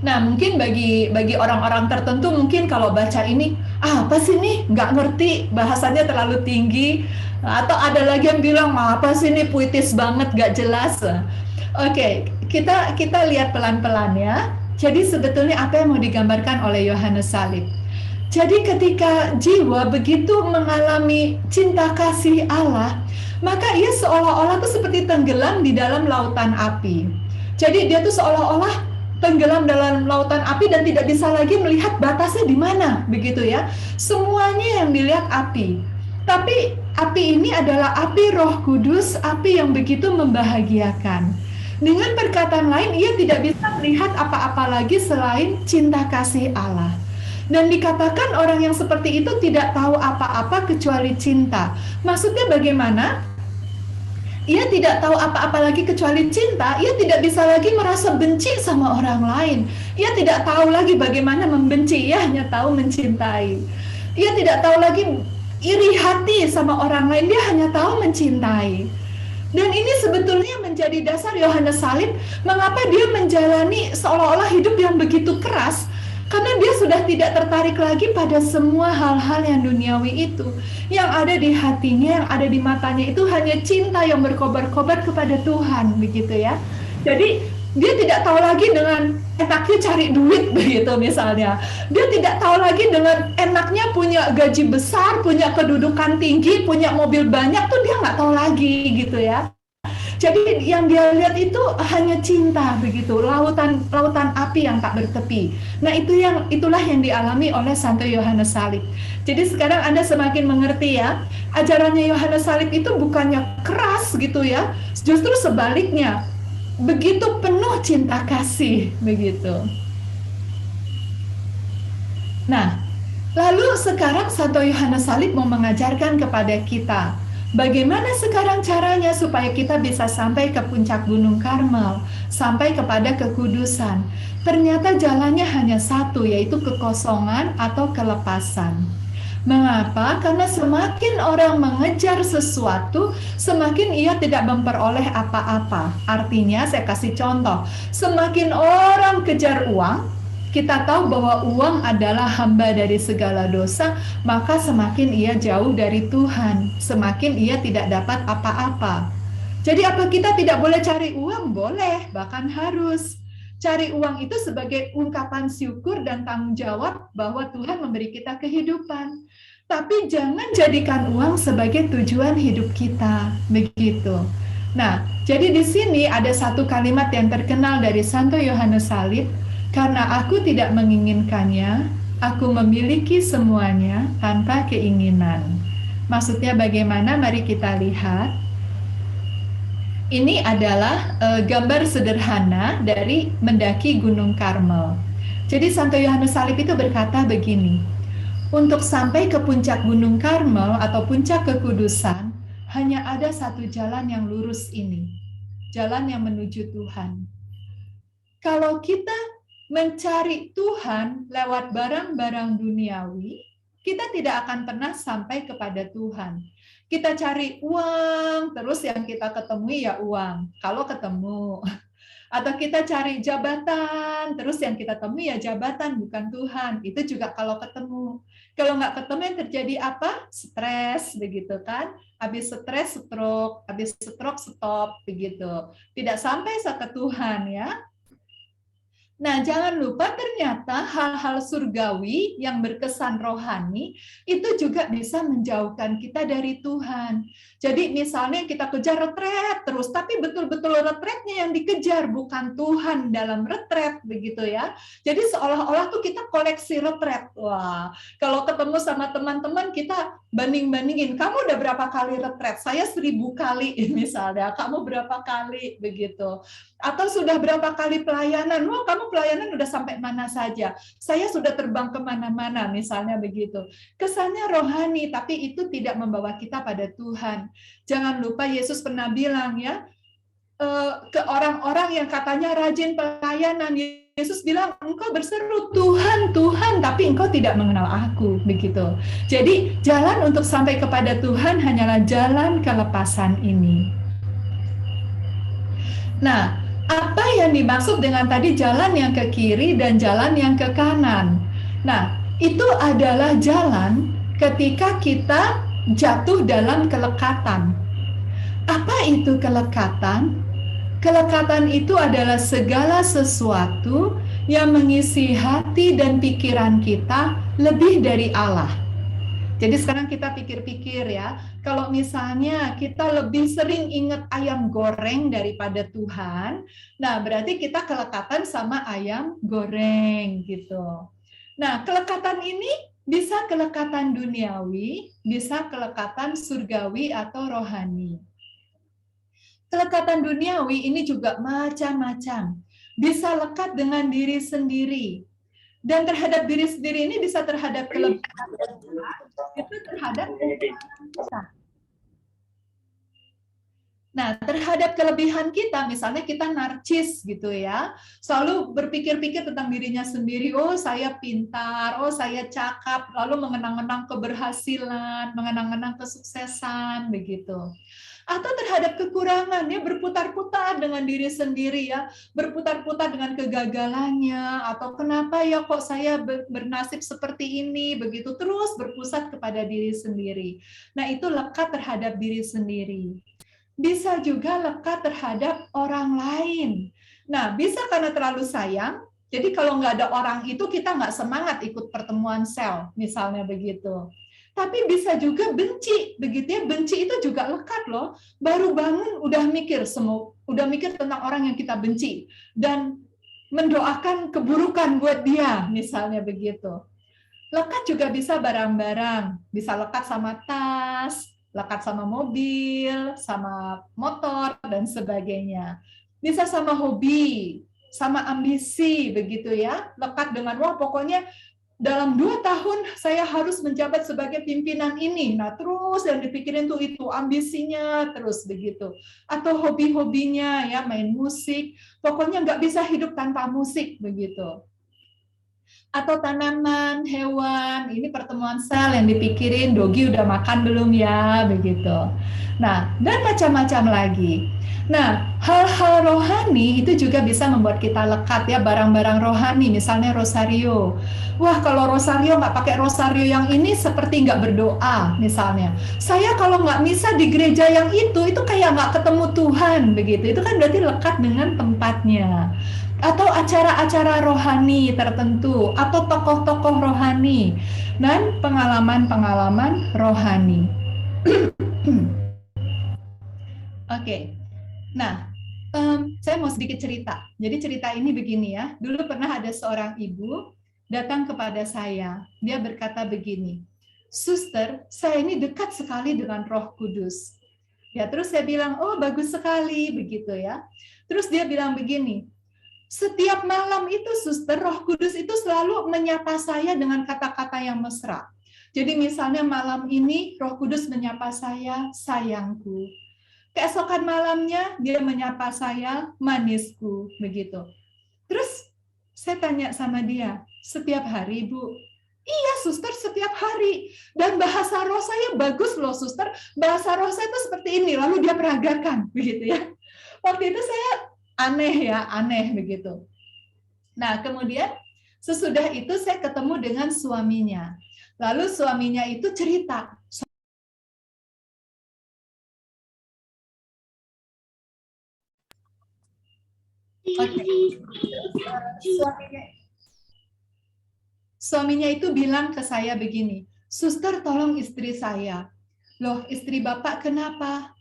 Nah, mungkin bagi orang-orang tertentu mungkin kalau baca ini, apa sih nih, nggak ngerti, bahasanya terlalu tinggi, atau ada lagi yang bilang, apa sih ini puitis banget, nggak jelas. Oke, kita lihat pelan-pelan ya. Jadi sebetulnya apa yang mau digambarkan oleh Yohanes Salib? Jadi ketika jiwa begitu mengalami cinta kasih Allah, maka ia seolah-olah tuh seperti tenggelam di dalam lautan api. Jadi dia tuh seolah-olah tenggelam dalam lautan api dan tidak bisa lagi melihat batasnya di mana, begitu ya. Semuanya yang dilihat api. Tapi api ini adalah api Roh Kudus, api yang begitu membahagiakan. Dengan perkataan lain, ia tidak bisa melihat apa-apa lagi selain cinta kasih Allah. Dan dikatakan orang yang seperti itu tidak tahu apa-apa kecuali cinta. Maksudnya bagaimana? Ia tidak tahu apa-apa lagi kecuali cinta. Ia tidak bisa lagi merasa benci sama orang lain. Ia tidak tahu lagi bagaimana membenci. Ia hanya tahu mencintai. Ia tidak tahu lagi iri hati sama orang lain. Dia hanya tahu mencintai. Dan ini sebetulnya menjadi dasar Yohanes Salib mengapa dia menjalani seolah-olah hidup yang begitu keras. Karena dia sudah tidak tertarik lagi pada semua hal-hal yang duniawi itu. Yang ada di hatinya, yang ada di matanya itu hanya cinta yang berkobar-kobar kepada Tuhan, begitu ya. Jadi dia tidak tahu lagi dengan enaknya cari duit, begitu misalnya. Dia tidak tahu lagi dengan enaknya punya gaji besar, punya kedudukan tinggi, punya mobil banyak, tuh dia nggak tahu lagi, gitu ya. Jadi yang dia lihat itu hanya cinta, begitu, lautan api yang tak bertepi. Nah, itulah yang dialami oleh Santo Yohanes Salib. Jadi sekarang Anda semakin mengerti ya, ajarannya Yohanes Salib itu bukannya keras gitu ya, justru sebaliknya, begitu penuh cinta kasih, begitu. Nah, lalu sekarang Santo Yohanes Salib mau mengajarkan kepada kita, bagaimana sekarang caranya supaya kita bisa sampai ke puncak Gunung Karmel, sampai kepada kekudusan. Ternyata jalannya hanya satu, yaitu kekosongan atau kelepasan. Mengapa? Karena semakin orang mengejar sesuatu, semakin ia tidak memperoleh apa-apa. Artinya, saya kasih contoh, semakin orang kejar uang, kita tahu bahwa uang adalah hamba dari segala dosa, maka semakin ia jauh dari Tuhan, semakin ia tidak dapat apa-apa. Jadi apa kita tidak boleh cari uang? Boleh, bahkan harus. Cari uang itu sebagai ungkapan syukur dan tanggung jawab bahwa Tuhan memberi kita kehidupan. Tapi jangan jadikan uang sebagai tujuan hidup kita, begitu. Nah, jadi di sini ada satu kalimat yang terkenal dari Santo Yohanes Salib, karena aku tidak menginginkannya, aku memiliki semuanya tanpa keinginan. Maksudnya bagaimana? Mari kita lihat. Ini adalah gambar sederhana dari mendaki Gunung Karmel. Jadi Santo Yohanes Salib itu berkata begini, untuk sampai ke puncak Gunung Karmel atau puncak kekudusan, hanya ada satu jalan yang lurus ini, jalan yang menuju Tuhan. Kalau kita mencari Tuhan lewat barang-barang duniawi, kita tidak akan pernah sampai kepada Tuhan. Kita cari uang, terus yang kita ketemui ya uang, kalau ketemu. Atau kita cari jabatan, terus yang kita temui ya jabatan, bukan Tuhan. Itu juga kalau ketemu. Kalau nggak ketemu yang terjadi apa? Stres, begitu kan? Habis stres, stroke. Habis stroke, stop, begitu. Tidak sampai ke Tuhan ya. Nah, jangan lupa ternyata hal-hal surgawi yang berkesan rohani itu juga bisa menjauhkan kita dari Tuhan. Jadi misalnya kita kejar retret terus, tapi betul-betul retretnya yang dikejar, bukan Tuhan dalam retret, begitu ya. Jadi seolah-olah tuh kita koleksi retret. Wah, kalau ketemu sama teman-teman kita banding-bandingin, kamu udah berapa kali retret? Saya 1000 kali misalnya, kamu berapa kali, begitu. Atau sudah berapa kali pelayanan? Wah, kamu pelayanan udah sampai mana saja? Saya sudah terbang kemana-mana, misalnya begitu. Kesannya rohani, tapi itu tidak membawa kita pada Tuhan. Jangan lupa Yesus pernah bilang ya, ke orang-orang yang katanya rajin pelayanan, Yesus bilang, engkau berseru Tuhan, Tuhan, tapi engkau tidak mengenal aku, begitu. Jadi jalan untuk sampai kepada Tuhan hanyalah jalan kelepasan ini. Nah, apa yang dimaksud dengan tadi jalan yang ke kiri dan jalan yang ke kanan? Nah, itu adalah jalan ketika kita jatuh dalam kelekatan. Apa itu kelekatan? Kelekatan itu adalah segala sesuatu yang mengisi hati dan pikiran kita lebih dari Allah. Jadi sekarang kita pikir-pikir ya, kalau misalnya kita lebih sering ingat ayam goreng daripada Tuhan, nah berarti kita kelekatan sama ayam goreng gitu. Nah, kelekatan ini bisa kelekatan duniawi, bisa kelekatan surgawi atau rohani. Kelekatan duniawi ini juga macam-macam. Bisa lekat dengan diri sendiri. Dan terhadap diri sendiri ini bisa terhadap kelebihan itu terhadap kita. Nah, terhadap kelebihan kita, misalnya kita narcis gitu ya, selalu berpikir-pikir tentang dirinya sendiri, oh saya pintar, oh saya cakap, lalu mengenang-enang keberhasilan, mengenang-enang kesuksesan, begitu. Atau terhadap kekurangan, ya berputar-putar dengan diri sendiri ya, berputar-putar dengan kegagalannya, atau kenapa ya kok saya bernasib seperti ini, begitu, terus berpusat kepada diri sendiri. Nah, itu lekat terhadap diri sendiri. Bisa juga lekat terhadap orang lain. Nah, bisa karena terlalu sayang, jadi kalau nggak ada orang itu kita nggak semangat ikut pertemuan sel, misalnya begitu. Tapi bisa juga benci, begitu ya. Benci itu juga lekat loh. Baru bangun udah mikir tentang orang yang kita benci dan mendoakan keburukan buat dia, misalnya begitu. Lekat juga bisa barang-barang, bisa lekat sama tas, lekat sama mobil, sama motor dan sebagainya. Bisa sama hobi, sama ambisi, begitu ya. Lekat dengan wah pokoknya dalam 2 tahun saya harus menjabat sebagai pimpinan ini. Nah, terus yang dipikirin tuh itu ambisinya terus begitu. Atau hobi-hobinya ya, main musik. Pokoknya nggak bisa hidup tanpa musik begitu. Atau tanaman, hewan, ini pertemuan sel yang dipikirin, Dogi udah makan belum ya, begitu. Nah, dan macam-macam lagi. Nah, hal-hal rohani itu juga bisa membuat kita lekat ya, barang-barang rohani, misalnya rosario. Wah, kalau rosario nggak pakai rosario yang ini seperti nggak berdoa, misalnya. Saya kalau nggak misa di gereja yang itu kayak nggak ketemu Tuhan, begitu. Itu kan berarti lekat dengan tempatnya. Atau acara-acara rohani tertentu, atau tokoh-tokoh rohani, dan pengalaman-pengalaman rohani. Oke. Nah, saya mau sedikit cerita. Jadi cerita ini begini ya. Dulu pernah ada seorang ibu datang kepada saya. Dia berkata begini, "Suster, saya ini dekat sekali dengan Roh Kudus." Ya, terus saya bilang, "Oh, bagus sekali," begitu ya. Terus dia bilang begini, "Setiap malam itu, Suster, Roh Kudus itu selalu menyapa saya dengan kata-kata yang mesra. Jadi misalnya malam ini Roh Kudus menyapa saya, sayangku. Keesokan malamnya dia menyapa saya, manisku, begitu." Terus saya tanya sama dia, "Setiap hari, Bu?" "Iya, Suster, setiap hari. Dan bahasa roh saya bagus loh, Suster. Bahasa roh saya itu seperti ini." Lalu dia peragakan, begitu ya. Waktu itu saya aneh begitu. Nah, kemudian sesudah itu saya ketemu dengan suaminya. Lalu suaminya itu cerita, suaminya itu bilang ke saya begini, "Suster, tolong istri saya." "Loh, istri Bapak kenapa?"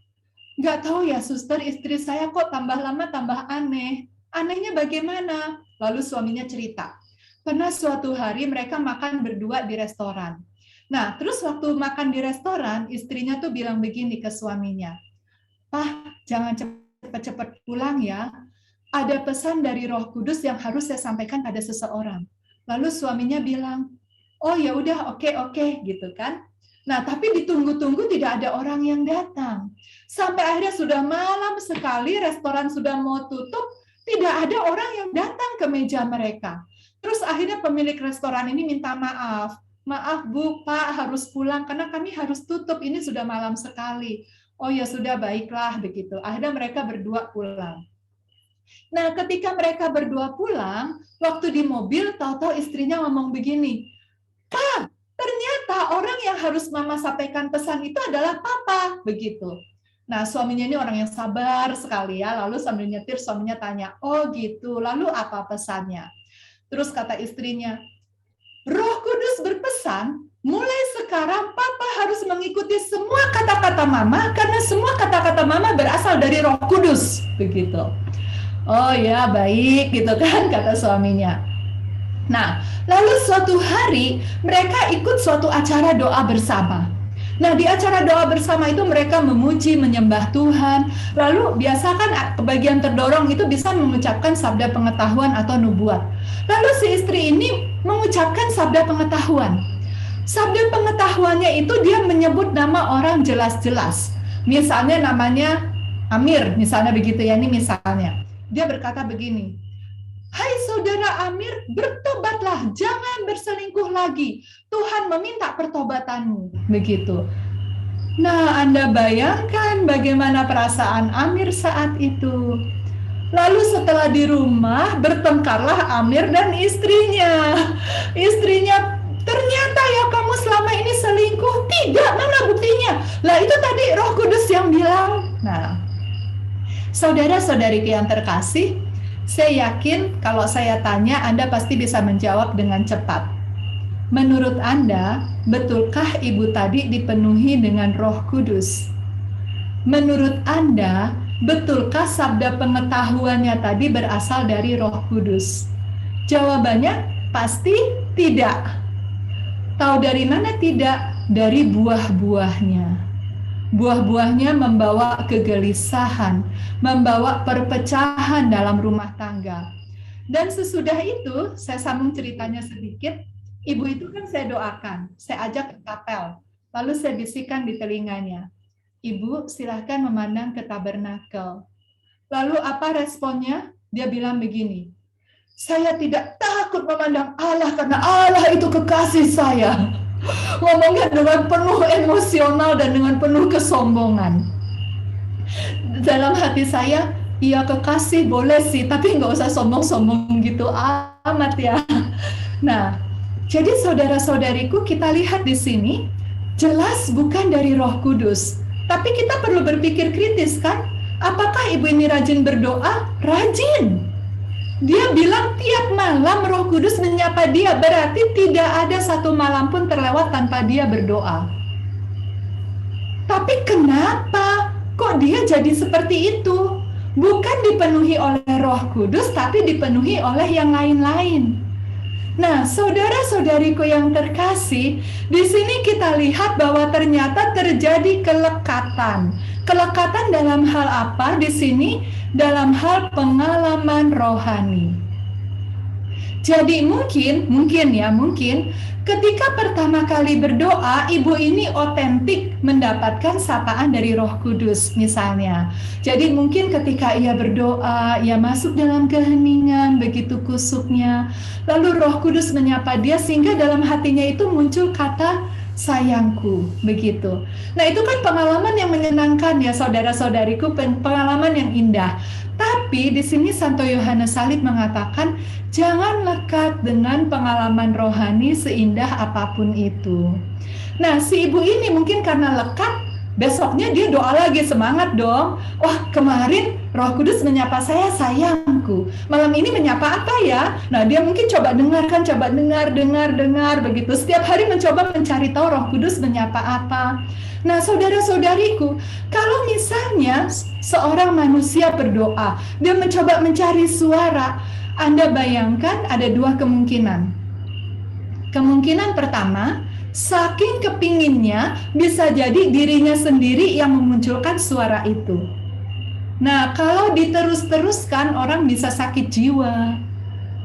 "Nggak tahu ya, Suster, istri saya kok tambah lama tambah aneh." "Anehnya bagaimana?" Lalu suaminya cerita, pernah suatu hari mereka makan berdua di restoran. Nah, terus waktu makan di restoran, istrinya tuh bilang begini ke suaminya, "Pak, jangan cepat-cepat pulang ya. Ada pesan dari Roh Kudus yang harus saya sampaikan pada seseorang." Lalu suaminya bilang, "Oh ya udah, oke, gitu kan." Nah, tapi ditunggu-tunggu tidak ada orang yang datang. Sampai akhirnya sudah malam sekali, restoran sudah mau tutup, tidak ada orang yang datang ke meja mereka. Terus akhirnya pemilik restoran ini minta maaf. "Maaf Bu, Pak, harus pulang karena kami harus tutup, ini sudah malam sekali." "Oh ya sudah, baiklah," begitu. Akhirnya mereka berdua pulang. Nah, ketika mereka berdua pulang, waktu di mobil, tahu-tahu istrinya ngomong begini, "Kak, ternyata orang yang harus Mama sampaikan pesan itu adalah Papa," begitu. Nah, suaminya ini orang yang sabar sekali ya, lalu sambil nyetir suaminya tanya, "Oh gitu, lalu apa pesannya?" Terus kata istrinya, "Roh Kudus berpesan, mulai sekarang Papa harus mengikuti semua kata-kata Mama, karena semua kata-kata Mama berasal dari Roh Kudus," begitu. "Oh ya, baik," gitu kan, kata suaminya. Nah, lalu suatu hari mereka ikut suatu acara doa bersama. Nah, di acara doa bersama itu mereka memuji, menyembah Tuhan. Lalu biasa kan bagian terdorong itu bisa mengucapkan sabda pengetahuan atau nubuat. Lalu si istri ini mengucapkan sabda pengetahuan. Sabda pengetahuannya itu dia menyebut nama orang jelas-jelas. Misalnya namanya Amir, misalnya begitu ya, ini misalnya. Dia berkata begini, "Hai saudara Amir, bertobatlah, jangan berselingkuh lagi. Tuhan meminta pertobatanmu." Begitu. Nah, Anda bayangkan bagaimana perasaan Amir saat itu. Lalu setelah di rumah, bertengkarlah Amir dan istrinya. Istrinya, "Ternyata ya kamu selama ini selingkuh." "Tidak, mana buktinya?" "Lah itu tadi Roh Kudus yang bilang." Nah, saudara-saudariku yang terkasih, saya yakin kalau saya tanya, Anda pasti bisa menjawab dengan cepat. Menurut Anda, betulkah ibu tadi dipenuhi dengan Roh Kudus? Menurut Anda, betulkah sabda pengetahuannya tadi berasal dari Roh Kudus? Jawabannya pasti tidak. Tahu dari mana tidak? Dari buah-buahnya. Buah-buahnya membawa kegelisahan, membawa perpecahan dalam rumah tangga. Dan sesudah itu, saya sambung ceritanya sedikit. Ibu itu kan saya doakan, saya ajak ke kapel, lalu saya bisikan di telinganya, "Ibu, silahkan memandang ke tabernakel." Lalu apa responnya? Dia bilang begini, "Saya tidak takut memandang Allah karena Allah itu kekasih saya." Ngomongnya dengan penuh emosional dan dengan penuh kesombongan. Dalam hati saya, iya kekasih boleh sih, tapi nggak usah sombong-sombong gitu amat ya. Nah, jadi saudara-saudariku, kita lihat di sini, jelas bukan dari Roh Kudus. Tapi kita perlu berpikir kritis kan? Apakah ibu ini rajin berdoa? Rajin. Dia bilang tiap malam Roh Kudus menyapa dia, berarti tidak ada satu malam pun terlewat tanpa dia berdoa. Tapi kenapa? Kok dia jadi seperti itu? Bukan dipenuhi oleh Roh Kudus, tapi dipenuhi oleh yang lain-lain. Nah, saudara-saudariku yang terkasih, di sini kita lihat bahwa ternyata terjadi kelekatan. Kelekatan dalam hal apa di sini? Dalam hal pengalaman rohani. Jadi mungkin ketika pertama kali berdoa, ibu ini otentik mendapatkan sapaan dari Roh Kudus misalnya. Jadi mungkin ketika ia berdoa, ia masuk dalam keheningan, begitu kusuknya. Lalu Roh Kudus menyapa dia sehingga dalam hatinya itu muncul kata sayangku, begitu. Nah, itu kan pengalaman yang menyenangkan ya saudara-saudariku, pengalaman yang indah. Tapi di sini Santo Yohanes Salib mengatakan jangan lekat dengan pengalaman rohani seindah apapun itu. Nah, si ibu ini mungkin karena lekat, besoknya dia doa lagi, semangat dong. Wah, kemarin Roh Kudus menyapa saya sayangku. Malam ini menyapa apa ya? Nah, dia mungkin coba dengarkan, coba dengar begitu. Setiap hari mencoba mencari tahu Roh Kudus menyapa apa. Nah, saudara-saudariku, kalau misalnya seorang manusia berdoa, dia mencoba mencari suara, Anda bayangkan ada dua kemungkinan. Kemungkinan pertama, saking kepinginnya, bisa jadi dirinya sendiri yang memunculkan suara itu. Nah, kalau diterus-teruskan, orang bisa sakit jiwa.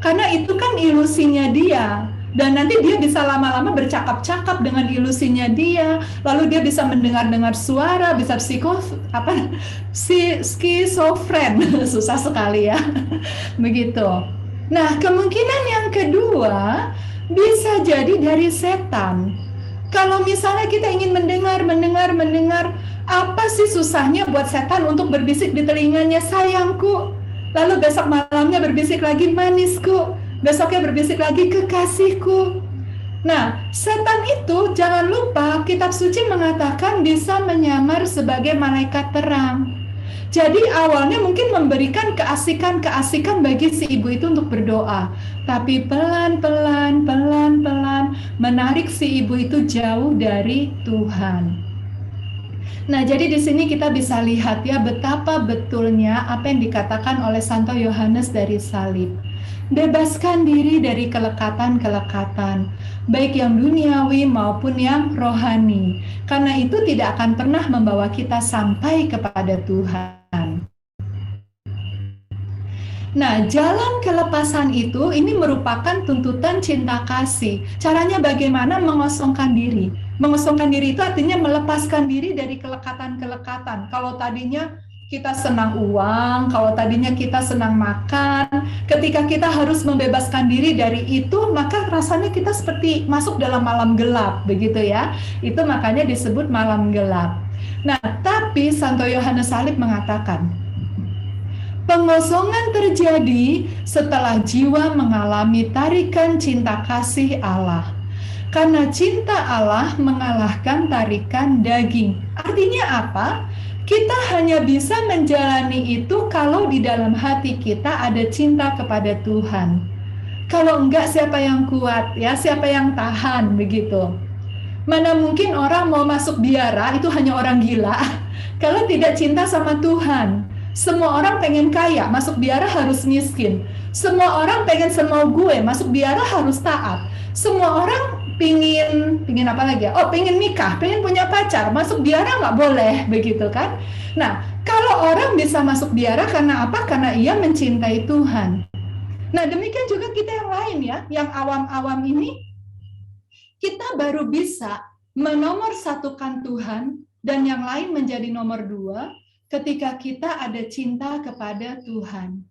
Karena itu kan ilusinya dia. Dan nanti dia bisa lama-lama bercakap-cakap dengan ilusinya dia. Lalu dia bisa mendengar-dengar suara, bisa skizofren. Susah sekali ya. Begitu. Nah, kemungkinan yang kedua, bisa jadi dari setan. Kalau misalnya kita ingin mendengar, apa sih susahnya buat setan untuk berbisik di telinganya, sayangku? Lalu besok malamnya berbisik lagi, manisku. Besoknya berbisik lagi, kekasihku. Nah, setan itu jangan lupa kitab suci mengatakan bisa menyamar sebagai malaikat terang. Jadi awalnya mungkin memberikan keasikan bagi si ibu itu untuk berdoa. Tapi pelan-pelan menarik si ibu itu jauh dari Tuhan. Nah, jadi di sini kita bisa lihat ya betapa betulnya apa yang dikatakan oleh Santo Yohanes dari salib. Bebaskan diri dari kelekatan-kelekatan, baik yang duniawi maupun yang rohani. Karena itu tidak akan pernah membawa kita sampai kepada Tuhan. Nah, jalan kelepasan itu ini merupakan tuntutan cinta kasih. Caranya bagaimana? Mengosongkan diri. Mengosongkan diri itu artinya melepaskan diri dari kelekatan-kelekatan. Kalau tadinya kita senang uang, kalau tadinya kita senang makan, ketika kita harus membebaskan diri dari itu, maka rasanya kita seperti masuk dalam malam gelap, begitu ya. Itu makanya disebut malam gelap. Nah, tapi Santo Yohanes Salib mengatakan, pengosongan terjadi setelah jiwa mengalami tarikan cinta kasih Allah. Karena cinta Allah mengalahkan tarikan daging. Artinya apa? Kita hanya bisa menjalani itu kalau di dalam hati kita ada cinta kepada Tuhan. Kalau enggak, siapa yang kuat ya? Siapa yang tahan begitu? Mana mungkin orang mau masuk biara itu hanya orang gila kalau tidak cinta sama Tuhan. Semua orang pengen kaya, masuk biara harus miskin. Semua orang pengen semau gue, masuk biara harus taat. Semua orang pingin apa lagi ya? Oh, pingin nikah, pingin punya pacar, masuk biara nggak boleh, begitu kan? Nah, kalau orang bisa masuk biara karena apa? Karena ia mencintai Tuhan. Nah, demikian juga kita yang lain ya, yang awam-awam ini, kita baru bisa menomorsatukan Tuhan dan yang lain menjadi nomor 2 ketika kita ada cinta kepada Tuhan.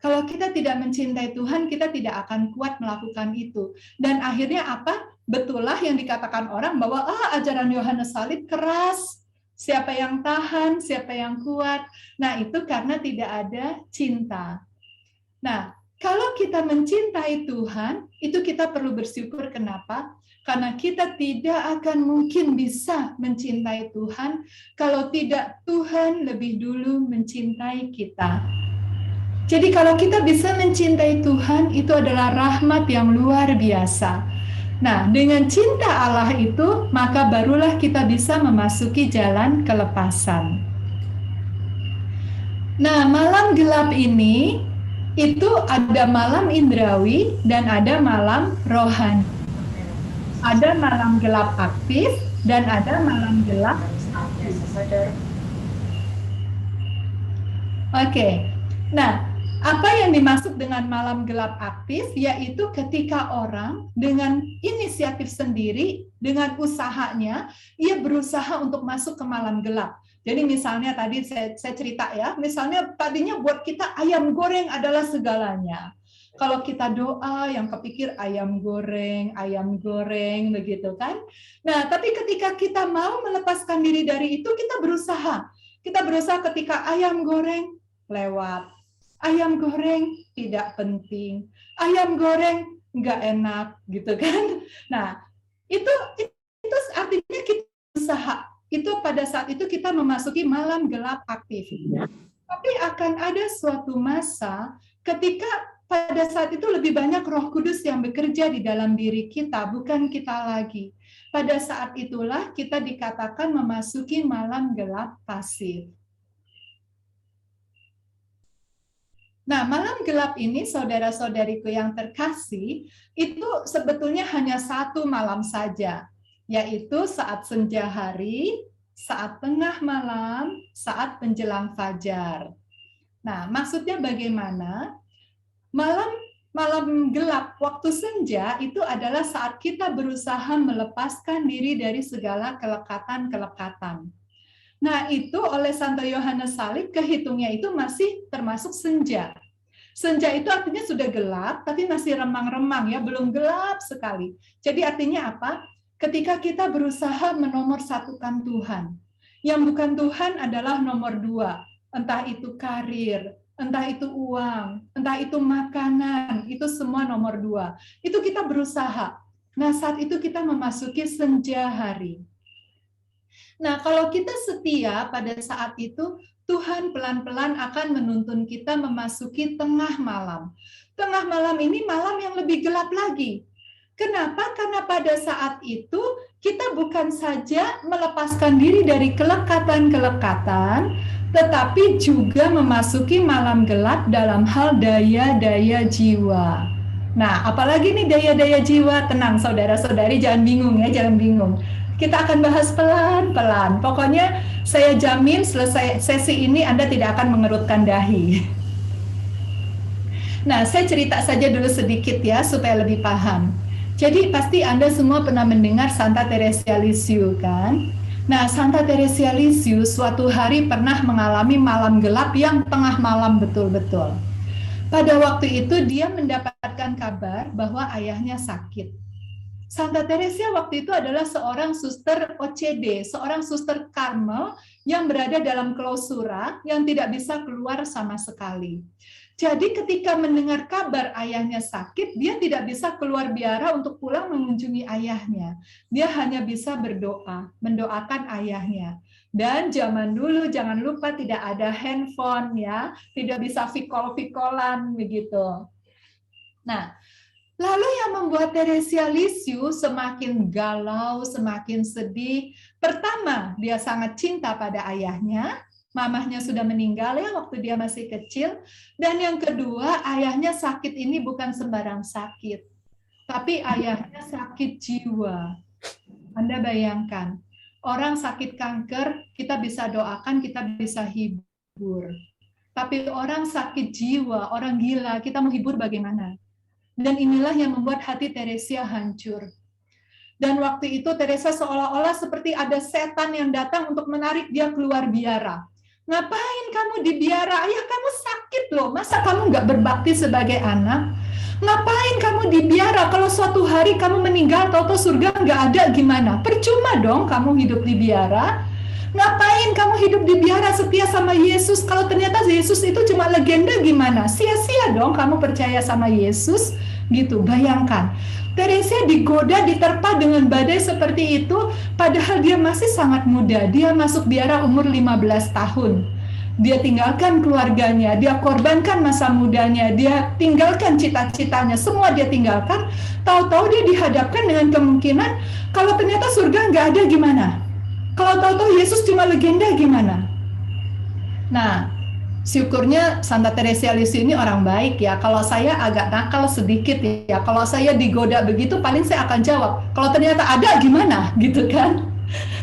Kalau kita tidak mencintai Tuhan, kita tidak akan kuat melakukan itu. Dan akhirnya apa? Betullah yang dikatakan orang bahwa ajaran Yohanes Salib keras. Siapa yang tahan, siapa yang kuat. Nah, itu karena tidak ada cinta. Nah, kalau kita mencintai Tuhan, itu kita perlu bersyukur. Kenapa? Karena kita tidak akan mungkin bisa mencintai Tuhan kalau tidak Tuhan lebih dulu mencintai kita. Jadi kalau kita bisa mencintai Tuhan, itu adalah rahmat yang luar biasa. Nah, dengan cinta Allah itu, maka barulah kita bisa memasuki jalan kelepasan. Nah, malam gelap ini, itu ada malam indrawi dan ada malam rohani. Ada malam gelap aktif dan ada malam gelap aktif. Oke. Nah, apa yang dimaksud dengan malam gelap aktif? Yaitu ketika orang dengan inisiatif sendiri, dengan usahanya, ia berusaha untuk masuk ke malam gelap. Jadi misalnya tadi saya cerita ya, misalnya tadinya buat kita ayam goreng adalah segalanya. Kalau kita doa yang kepikir ayam goreng, begitu kan. Nah, tapi ketika kita mau melepaskan diri dari itu, kita berusaha. Kita berusaha ketika ayam goreng lewat. Ayam goreng tidak penting. Ayam goreng nggak enak, gitu kan. Nah, itu artinya kita berusaha. Itu pada saat itu kita memasuki malam gelap aktif. Tapi akan ada suatu masa ketika pada saat itu lebih banyak Roh Kudus yang bekerja di dalam diri kita, bukan kita lagi. Pada saat itulah kita dikatakan memasuki malam gelap pasif. Nah, malam gelap ini, saudara-saudariku yang terkasih, itu sebetulnya hanya satu malam saja, yaitu saat senja hari, saat tengah malam, saat menjelang fajar. Nah, maksudnya bagaimana? Malam gelap, waktu senja itu adalah saat kita berusaha melepaskan diri dari segala kelekatan-kelekatan. Nah, itu oleh Santo Yohanes Salib kehitungnya itu masih termasuk senja. Senja itu artinya sudah gelap, tapi masih remang-remang ya, belum gelap sekali. Jadi artinya apa? Ketika kita berusaha menomorsatukan Tuhan. Yang bukan Tuhan adalah nomor 2. Entah itu karir, entah itu uang, entah itu makanan, itu semua nomor 2. Itu kita berusaha. Nah, saat itu kita memasuki senja hari. Nah, kalau kita setia pada saat itu, Tuhan pelan-pelan akan menuntun kita memasuki tengah malam. Tengah malam ini malam yang lebih gelap lagi. Kenapa? Karena pada saat itu kita bukan saja melepaskan diri dari kelekatan-kelekatan, tetapi juga memasuki malam gelap dalam hal daya-daya jiwa. Nah, apalagi nih daya-daya jiwa? Tenang saudara-saudari, jangan bingung ya, jangan bingung. Kita akan bahas pelan-pelan. Pokoknya saya jamin selesai sesi ini Anda tidak akan mengerutkan dahi. Nah, saya cerita saja dulu sedikit ya, supaya lebih paham. Jadi pasti Anda semua pernah mendengar Santa Teresia Lisieux kan? Nah, Santa Teresia Lisieux suatu hari pernah mengalami malam gelap yang tengah malam betul-betul. Pada waktu itu dia mendapatkan kabar bahwa ayahnya sakit. Santa Teresia waktu itu adalah seorang suster OCD, seorang suster Karmel yang berada dalam klausura yang tidak bisa keluar sama sekali. Jadi ketika mendengar kabar ayahnya sakit, dia tidak bisa keluar biara untuk pulang mengunjungi ayahnya. Dia hanya bisa berdoa, mendoakan ayahnya. Dan zaman dulu jangan lupa tidak ada handphone ya, tidak bisa vikol-vikolan begitu. Nah, lalu yang membuat Teresia Lisieux semakin galau, semakin sedih. Pertama, dia sangat cinta pada ayahnya. Mamahnya sudah meninggal ya waktu dia masih kecil. Dan yang kedua, ayahnya sakit ini bukan sembarang sakit. Tapi ayahnya sakit jiwa. Anda bayangkan, orang sakit kanker, kita bisa doakan, kita bisa hibur. Tapi orang sakit jiwa, orang gila, kita mau hibur bagaimana? Dan inilah yang membuat hati Teresia hancur. Dan waktu itu Teresia seolah-olah seperti ada setan yang datang untuk menarik dia keluar biara. Ngapain kamu di biara? Ayah kamu sakit loh, masa kamu nggak berbakti sebagai anak? Ngapain kamu di biara? Kalau suatu hari kamu meninggal, tahu-tahu surga nggak ada gimana? Percuma dong kamu hidup di biara. Ngapain kamu hidup di biara setia sama Yesus? Kalau ternyata Yesus itu cuma legenda gimana? Sia-sia dong kamu percaya sama Yesus. Gitu, bayangkan. Teresia digoda, diterpa dengan badai seperti itu, padahal dia masih sangat muda. Dia masuk biara umur 15 tahun. Dia tinggalkan keluarganya, dia korbankan masa mudanya, dia tinggalkan cita-citanya, semua dia tinggalkan. Tahu-tahu dia dihadapkan dengan kemungkinan, kalau ternyata surga nggak ada gimana? Kalau tahu-tahu Yesus cuma legenda gimana? Nah, syukurnya Santa Teresia Lisieux ini orang baik ya. Kalau saya agak nakal sedikit ya. Kalau saya digoda begitu paling saya akan jawab, kalau ternyata ada gimana gitu kan.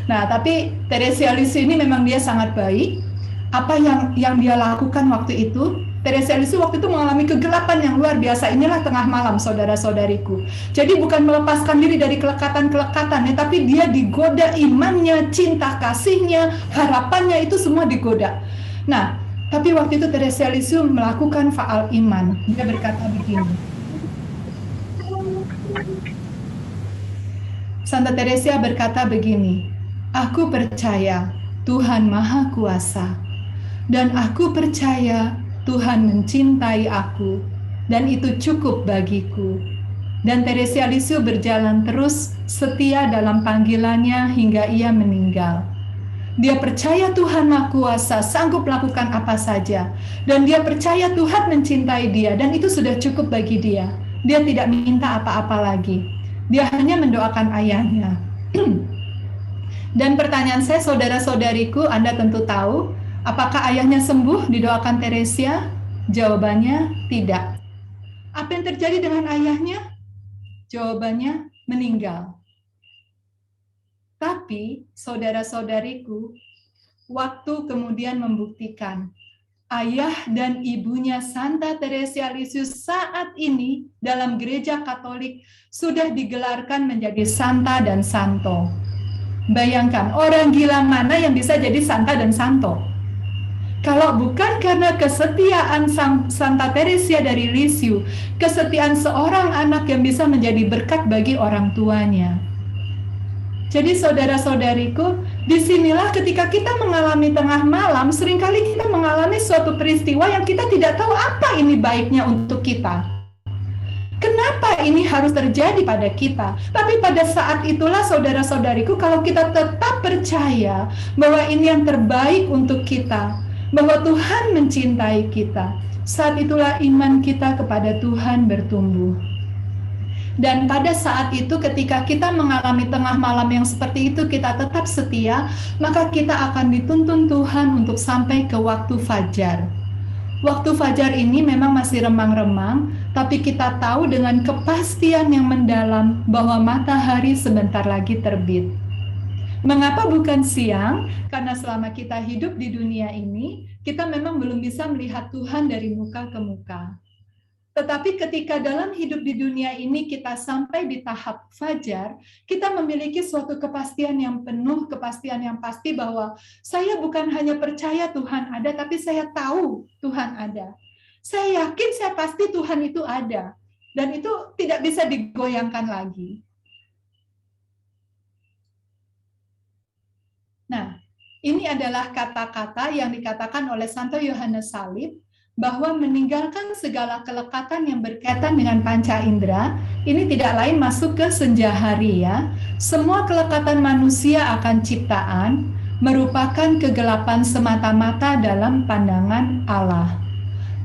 Nah, tapi Teresia Lisieux ini memang dia sangat baik. Apa yang dia lakukan waktu itu? Teresia Lisieux waktu itu mengalami kegelapan yang luar biasa. Inilah tengah malam saudara-saudariku. Jadi bukan melepaskan diri dari kelekatan-kelekatan ya, tapi dia digoda imannya, cinta kasihnya, harapannya itu semua digoda. Nah, tapi waktu itu Teresia Lisieux melakukan faal iman. Dia berkata begini. Santa Teresia berkata begini, aku percaya Tuhan Maha Kuasa, dan aku percaya Tuhan mencintai aku, dan itu cukup bagiku. Dan Teresia Lisieux berjalan terus setia dalam panggilannya hingga ia meninggal. Dia percaya Tuhan Maha Kuasa sanggup melakukan apa saja. Dan dia percaya Tuhan mencintai dia. Dan itu sudah cukup bagi dia. Dia tidak minta apa-apa lagi. Dia hanya mendoakan ayahnya. Dan pertanyaan saya, saudara-saudariku, Anda tentu tahu, apakah ayahnya sembuh didoakan Teresia? Jawabannya tidak. Apa yang terjadi dengan ayahnya? Jawabannya meninggal. Tapi, saudara-saudariku, waktu kemudian membuktikan ayah dan ibunya Santa Teresia Lisieux saat ini dalam gereja Katolik sudah digelarkan menjadi Santa dan Santo. Bayangkan, orang gila mana yang bisa jadi Santa dan Santo? Kalau bukan karena kesetiaan Santa Teresia dari Lisieux, kesetiaan seorang anak yang bisa menjadi berkat bagi orang tuanya. Jadi saudara-saudariku, Disinilah ketika kita mengalami tengah malam, seringkali kita mengalami suatu peristiwa yang kita tidak tahu apa ini baiknya untuk kita. Kenapa ini harus terjadi pada kita? Tapi pada saat itulah saudara-saudariku, kalau kita tetap percaya bahwa ini yang terbaik untuk kita, bahwa Tuhan mencintai kita, saat itulah iman kita kepada Tuhan bertumbuh. Dan pada saat itu ketika kita mengalami tengah malam yang seperti itu, kita tetap setia, maka kita akan dituntun Tuhan untuk sampai ke waktu fajar. Waktu fajar ini memang masih remang-remang, tapi kita tahu dengan kepastian yang mendalam bahwa matahari sebentar lagi terbit. Mengapa bukan siang? Karena selama kita hidup di dunia ini, kita memang belum bisa melihat Tuhan dari muka ke muka. Tetapi ketika dalam hidup di dunia ini kita sampai di tahap fajar, kita memiliki suatu kepastian yang penuh, kepastian yang pasti bahwa saya bukan hanya percaya Tuhan ada, tapi saya tahu Tuhan ada. Saya yakin, saya pasti Tuhan itu ada. Dan itu tidak bisa digoyangkan lagi. Nah, ini adalah kata-kata yang dikatakan oleh Santo Yohanes Salib, bahwa meninggalkan segala kelekatan yang berkaitan dengan panca indera, ini tidak lain masuk ke senja hari ya. Semua kelekatan manusia akan ciptaan merupakan kegelapan semata-mata dalam pandangan Allah.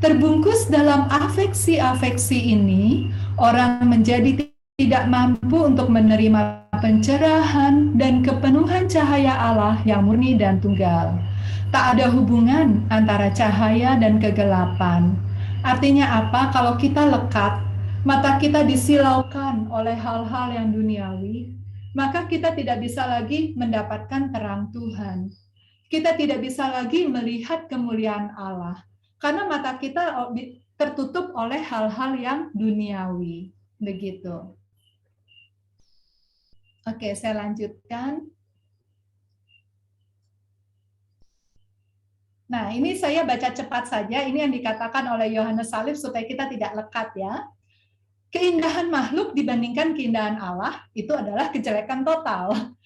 Terbungkus dalam afeksi-afeksi ini, orang menjadi tidak mampu untuk menerima pencerahan dan kepenuhan cahaya Allah yang murni dan tunggal. Tak ada hubungan antara cahaya dan kegelapan. Artinya apa? Kalau kita lekat, mata kita disilaukan oleh hal-hal yang duniawi, maka kita tidak bisa lagi mendapatkan terang Tuhan. Kita tidak bisa lagi melihat kemuliaan Allah, karena mata kita tertutup oleh hal-hal yang duniawi. Begitu. Oke, saya lanjutkan. Nah, ini saya baca cepat saja. Ini yang dikatakan oleh Yohanes Salib supaya kita tidak lekat ya. Keindahan makhluk dibandingkan keindahan Allah itu adalah kejelekan total.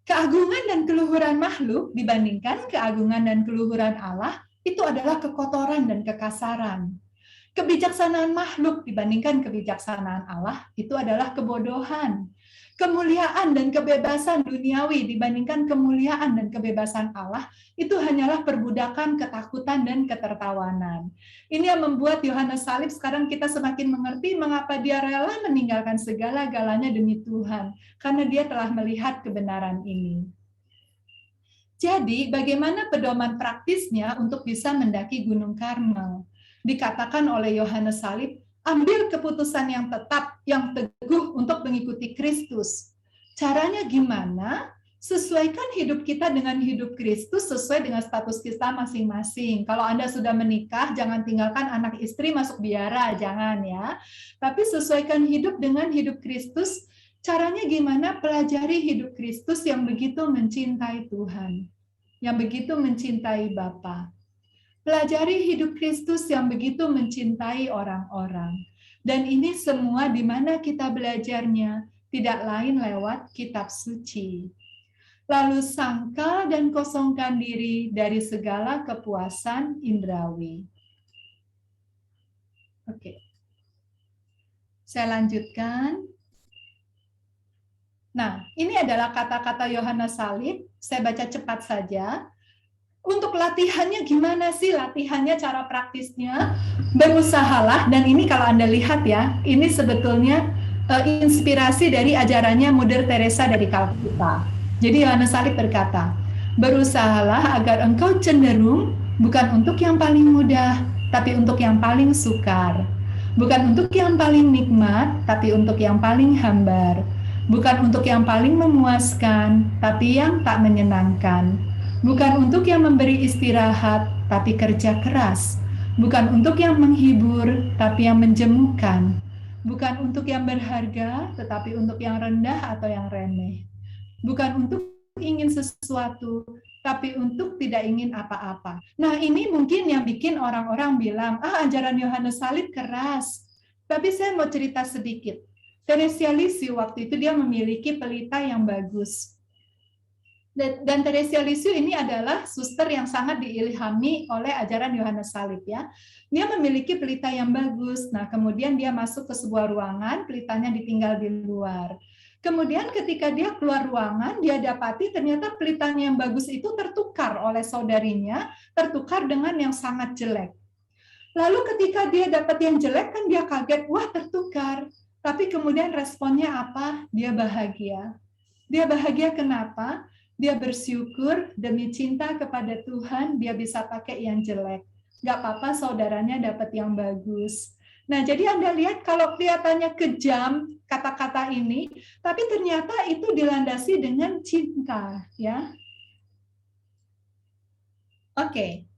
Keagungan dan keluhuran makhluk dibandingkan keagungan dan keluhuran Allah itu adalah kekotoran dan kekasaran. Kebijaksanaan makhluk dibandingkan kebijaksanaan Allah itu adalah kebodohan. Kemuliaan dan kebebasan duniawi dibandingkan kemuliaan dan kebebasan Allah itu hanyalah perbudakan, ketakutan, dan ketertawanan. Ini yang membuat Yohanes Salib sekarang kita semakin mengerti mengapa dia rela meninggalkan segala-galanya demi Tuhan, karena dia telah melihat kebenaran ini. Jadi, bagaimana pedoman praktisnya untuk bisa mendaki Gunung Karmel? Dikatakan oleh Yohanes Salib, ambil keputusan yang tetap, yang teguh untuk mengikuti Kristus. Caranya gimana? Sesuaikan hidup kita dengan hidup Kristus sesuai dengan status kita masing-masing. Kalau Anda sudah menikah, jangan tinggalkan anak istri masuk biara, jangan ya. Tapi sesuaikan hidup dengan hidup Kristus. Caranya gimana? Pelajari hidup Kristus yang begitu mencintai Tuhan, yang begitu mencintai Bapa. Pelajari hidup Kristus yang begitu mencintai orang-orang. Dan ini semua di mana kita belajarnya, tidak lain lewat kitab suci. Lalu sangkal dan kosongkan diri dari segala kepuasan indrawi. Oke. Saya lanjutkan. Nah, ini adalah kata-kata Yohanes Salib. Saya baca cepat saja. Untuk latihannya gimana sih? Latihannya cara praktisnya berusahalah, dan ini kalau Anda lihat ya, ini sebetulnya inspirasi dari ajarannya Mother Teresa dari Calcutta. Jadi Yohanes Salib berkata, berusahalah agar engkau cenderung bukan untuk yang paling mudah, tapi untuk yang paling sukar. Bukan untuk yang paling nikmat, tapi untuk yang paling hambar. Bukan untuk yang paling memuaskan, tapi yang tak menyenangkan. Bukan untuk yang memberi istirahat, tapi kerja keras. Bukan untuk yang menghibur, tapi yang menjemukan. Bukan untuk yang berharga, tetapi untuk yang rendah atau yang remeh. Bukan untuk ingin sesuatu, tapi untuk tidak ingin apa-apa. Nah, ini mungkin yang bikin orang-orang bilang, ajaran Yohanes Salib keras. Tapi saya mau cerita sedikit. Teresia Lisieux waktu itu dia memiliki pelita yang bagus. Dan Teresia Lisieux ini adalah suster yang sangat diilhami oleh ajaran Yohanes Salib ya. Dia memiliki pelita yang bagus. Nah, kemudian dia masuk ke sebuah ruangan, pelitanya ditinggal di luar. Kemudian ketika dia keluar ruangan, dia dapati ternyata pelitanya yang bagus itu tertukar oleh saudarinya, tertukar dengan yang sangat jelek. Lalu ketika dia dapat yang jelek kan dia kaget, wah tertukar. Tapi kemudian responnya apa? Dia bahagia. Dia bahagia kenapa? Dia bersyukur demi cinta kepada Tuhan, dia bisa pakai yang jelek. Nggak apa-apa saudaranya dapat yang bagus. Nah, jadi Anda lihat kalau kelihatannya kejam kata-kata ini, tapi ternyata itu dilandasi dengan cinta, ya. Oke,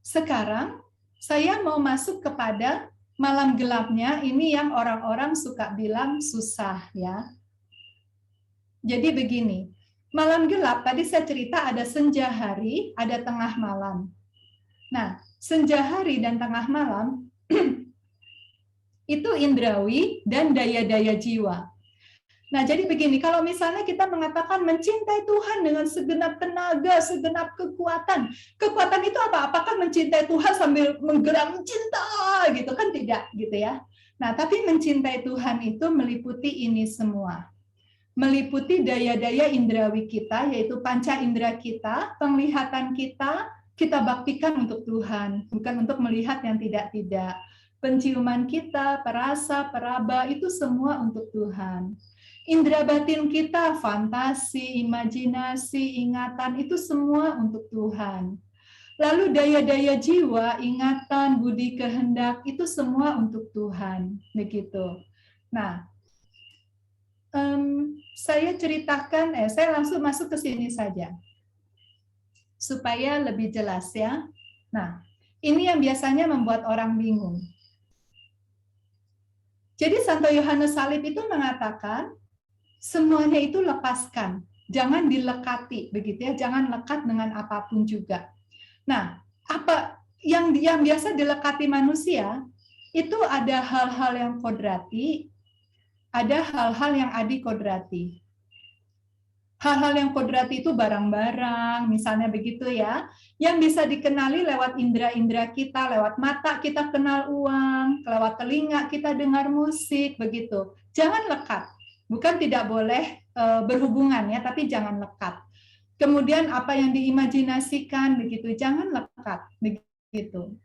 sekarang saya mau masuk kepada malam gelapnya, ini yang orang-orang suka bilang susah, ya. Jadi begini, malam gelap, tadi saya cerita ada senja hari, ada tengah malam. Nah, senja hari dan tengah malam, itu indrawi dan daya-daya jiwa. Nah, jadi begini, kalau misalnya kita mengatakan mencintai Tuhan dengan segenap tenaga, segenap kekuatan. Kekuatan itu apa? Apakah mencintai Tuhan sambil menggeram cinta gitu kan? Tidak, gitu ya. Nah, tapi mencintai Tuhan itu meliputi ini semua. Meliputi daya-daya indrawi kita, yaitu panca indera kita, penglihatan kita baktikan untuk Tuhan, bukan untuk melihat yang tidak-tidak. Penciuman kita, perasa, peraba, itu semua untuk Tuhan. Indera batin kita, fantasi, imajinasi, ingatan, itu semua untuk Tuhan. Lalu daya-daya jiwa, ingatan, budi kehendak, itu semua untuk Tuhan. Begitu. Nah, saya ceritakan, saya langsung masuk ke sini saja. Supaya lebih jelas ya. Nah, ini yang biasanya membuat orang bingung. Jadi Santo Yohanes Salib itu mengatakan, semuanya itu lepaskan. Jangan dilekati, begitu ya. Jangan lekat dengan apapun juga. Nah, apa yang biasa dilekati manusia, itu ada hal-hal yang kodrati, ada hal-hal yang adikodrati. Hal-hal yang kodrati itu barang-barang, misalnya begitu ya, yang bisa dikenali lewat indera-indera kita, lewat mata kita kenal uang, lewat telinga kita dengar musik, begitu. Jangan lekat, bukan tidak boleh berhubungan ya, tapi jangan lekat. Kemudian apa yang diimajinasikan, begitu, jangan lekat, begitu.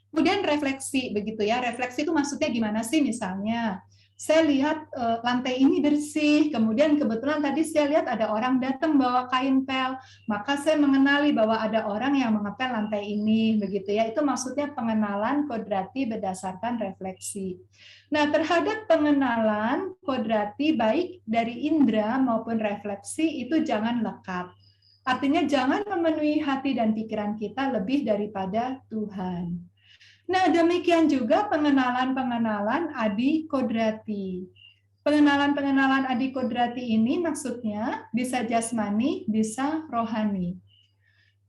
Kemudian refleksi, begitu ya. Refleksi itu maksudnya gimana sih? Misalnya, saya lihat lantai ini bersih, kemudian kebetulan tadi saya lihat ada orang datang bawa kain pel, maka saya mengenali bahwa ada orang yang mengepel lantai ini, begitu ya. Itu maksudnya pengenalan kodrati berdasarkan refleksi. Nah, terhadap pengenalan kodrati baik dari indera maupun refleksi itu jangan lekat. Artinya jangan memenuhi hati dan pikiran kita lebih daripada Tuhan. Nah, demikian juga pengenalan-pengenalan adikodrati. Pengenalan-pengenalan adikodrati ini maksudnya bisa jasmani, bisa rohani.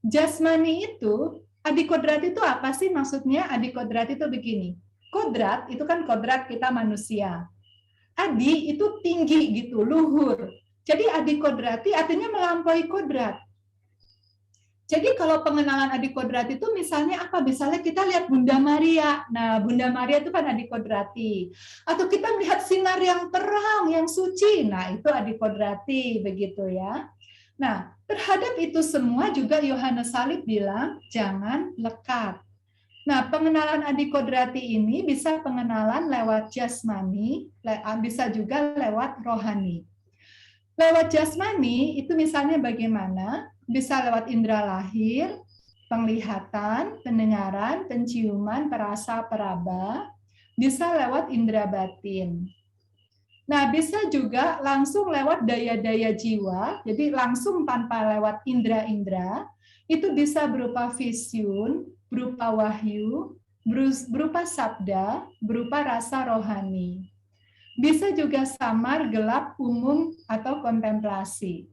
Jasmani itu, adikodrati itu apa sih maksudnya? Adikodrati itu begini. Kodrat itu kan kodrat kita manusia. Adi itu tinggi gitu, luhur. Jadi adikodrati artinya melampaui kodrat. Jadi kalau pengenalan adikodrati itu misalnya apa? Misalnya kita lihat Bunda Maria. Nah, Bunda Maria itu kan adikodrati. Atau kita melihat sinar yang terang, yang suci. Nah, itu adikodrati, begitu ya. Nah, terhadap itu semua juga Yohanes Salib bilang, jangan lekat. Nah, pengenalan adikodrati ini bisa pengenalan lewat jasmani, bisa juga lewat rohani. Lewat jasmani itu misalnya bagaimana? Bisa lewat indera lahir, penglihatan, pendengaran, penciuman, perasa, peraba, bisa lewat indera batin. Nah, bisa juga langsung lewat daya-daya jiwa, jadi langsung tanpa lewat indera-indera, itu bisa berupa visyun, berupa wahyu, berupa sabda, berupa rasa rohani. Bisa juga samar, gelap, umum, atau kontemplasi.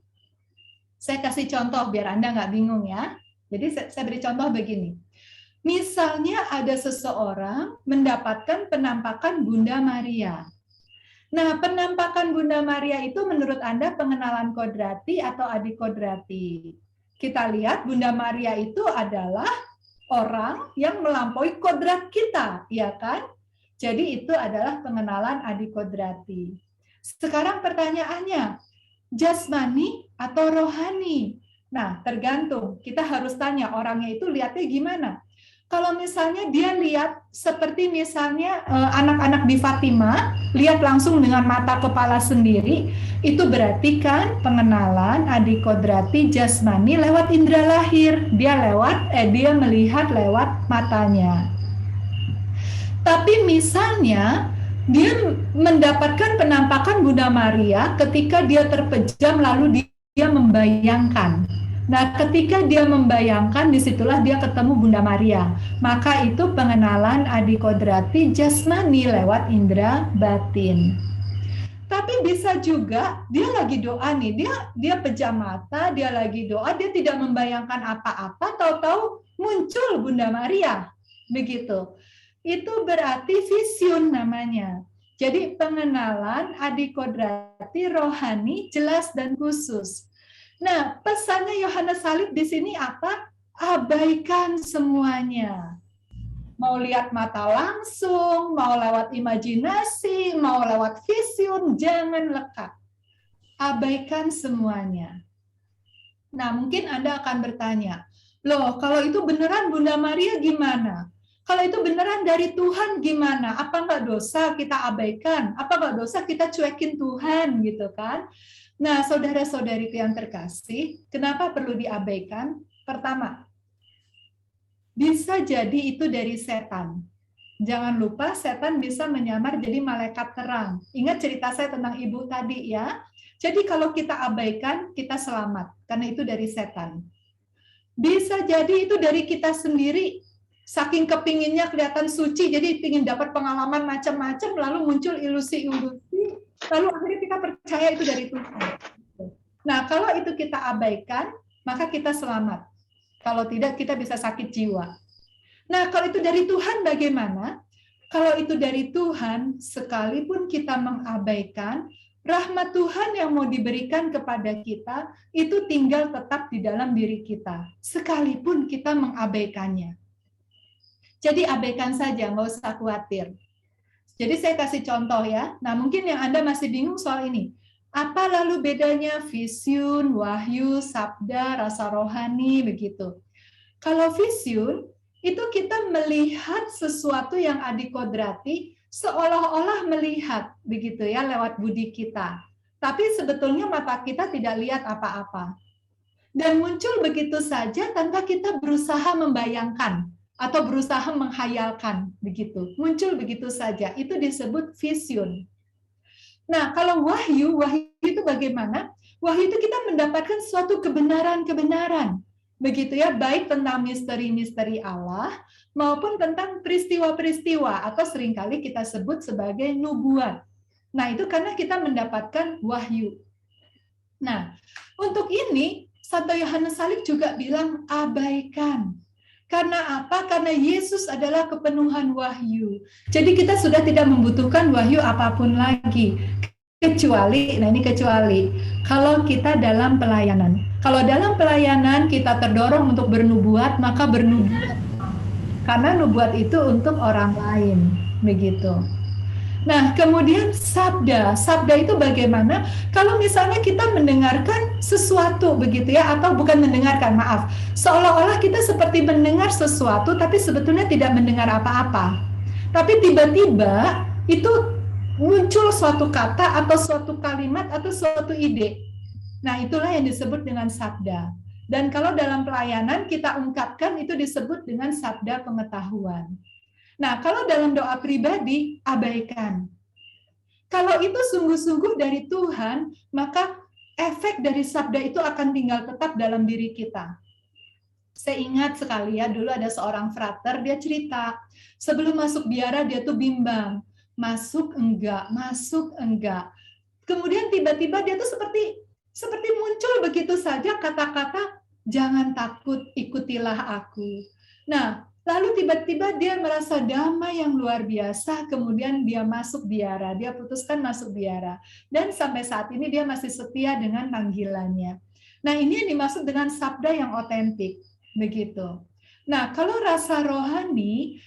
Saya kasih contoh biar Anda nggak bingung ya. Jadi saya beri contoh begini. Misalnya ada seseorang mendapatkan penampakan Bunda Maria. Nah, penampakan Bunda Maria itu menurut Anda pengenalan kodrati atau adikodrati? Kita lihat Bunda Maria itu adalah orang yang melampaui kodrat kita, ya kan? Jadi itu adalah pengenalan adikodrati. Sekarang pertanyaannya, jasmani atau rohani? Nah, tergantung. Kita harus tanya orangnya itu lihatnya gimana. Kalau misalnya dia lihat seperti misalnya anak-anak di Fatima, lihat langsung dengan mata kepala sendiri, itu berarti kan pengenalan adikodrati jasmani lewat indera lahir. Dia melihat lewat matanya. Tapi misalnya dia mendapatkan penampakan Bunda Maria ketika dia terpejam lalu dia membayangkan. Nah, ketika dia membayangkan, disitulah dia ketemu Bunda Maria. Maka itu pengenalan adikodrati jasmani lewat indera batin. Tapi bisa juga dia lagi doa nih, dia pejam mata, dia lagi doa, dia tidak membayangkan apa-apa, tahu-tahu muncul Bunda Maria. Begitu. Itu berarti vision namanya. Jadi pengenalan adikodrati rohani jelas dan khusus. Nah, pesannya Yohanes Salib di sini apa? Abaikan semuanya. Mau lihat mata langsung, mau lewat imajinasi, mau lewat vision, jangan lekat. Abaikan semuanya. Nah, mungkin Anda akan bertanya, loh kalau itu beneran Bunda Maria gimana? Kalau itu beneran dari Tuhan gimana? Apa nggak dosa kita abaikan? Apa nggak dosa kita cuekin Tuhan gitu kan? Nah, saudara-saudariku yang terkasih, kenapa perlu diabaikan? Pertama, bisa jadi itu dari setan. Jangan lupa setan bisa menyamar jadi malaikat terang. Ingat cerita saya tentang ibu tadi ya. Jadi kalau kita abaikan, kita selamat. Karena itu dari setan. Bisa jadi itu dari kita sendiri. Saking kepinginnya kelihatan suci, jadi ingin dapat pengalaman macam-macam, lalu muncul ilusi-ilusi, lalu akhirnya kita percaya itu dari Tuhan. Nah, kalau itu kita abaikan, maka kita selamat. Kalau tidak, kita bisa sakit jiwa. Nah, kalau itu dari Tuhan bagaimana? Kalau itu dari Tuhan, sekalipun kita mengabaikan, rahmat Tuhan yang mau diberikan kepada kita, itu tinggal tetap di dalam diri kita, sekalipun kita mengabaikannya. Jadi abaikan saja, nggak usah khawatir. Jadi saya kasih contoh ya. Nah, mungkin yang Anda masih bingung soal ini. Apa lalu bedanya vision, wahyu, sabda, rasa rohani, begitu. Kalau vision, itu kita melihat sesuatu yang adikodrati, seolah-olah melihat, begitu ya, lewat budi kita. Tapi sebetulnya mata kita tidak lihat apa-apa. Dan muncul begitu saja tanpa kita berusaha membayangkan atau berusaha menghayalkan, begitu. Muncul begitu saja, itu disebut vision. Nah, kalau wahyu itu bagaimana? Wahyu itu kita mendapatkan suatu kebenaran-kebenaran, begitu ya, baik tentang misteri-misteri Allah maupun tentang peristiwa-peristiwa atau seringkali kita sebut sebagai nubuat. Nah, itu karena kita mendapatkan wahyu. Nah, untuk ini Santo Yohanes Salib juga bilang abaikan. Karena apa? Karena Yesus adalah kepenuhan wahyu. Jadi kita sudah tidak membutuhkan wahyu apapun lagi. Kecuali kalau kita dalam pelayanan. Kalau dalam pelayanan kita terdorong untuk bernubuat, maka bernubuat. Karena nubuat itu untuk orang lain, begitu. Nah, kemudian sabda. Sabda itu bagaimana? Kalau misalnya kita mendengarkan sesuatu, begitu ya, atau bukan mendengarkan, maaf. Seolah-olah kita seperti mendengar sesuatu, tapi sebetulnya tidak mendengar apa-apa. Tapi tiba-tiba itu muncul suatu kata atau suatu kalimat atau suatu ide. Nah, itulah yang disebut dengan sabda. Dan kalau dalam pelayanan kita ungkapkan, itu disebut dengan sabda pengetahuan. Nah, kalau dalam doa pribadi, abaikan. Kalau itu sungguh-sungguh dari Tuhan, maka efek dari sabda itu akan tinggal tetap dalam diri kita. Saya ingat sekali ya, dulu ada seorang frater, dia cerita, sebelum masuk biara dia tuh bimbang, masuk enggak. Kemudian tiba-tiba dia tuh seperti muncul begitu saja kata-kata, jangan takut, ikutilah aku. Nah, Lalu tiba-tiba dia merasa damai yang luar biasa, kemudian dia masuk biara, dia putuskan masuk biara. Dan sampai saat ini dia masih setia dengan panggilannya. Nah, ini yang dimaksud dengan sabda yang otentik, begitu. Nah, kalau rasa rohani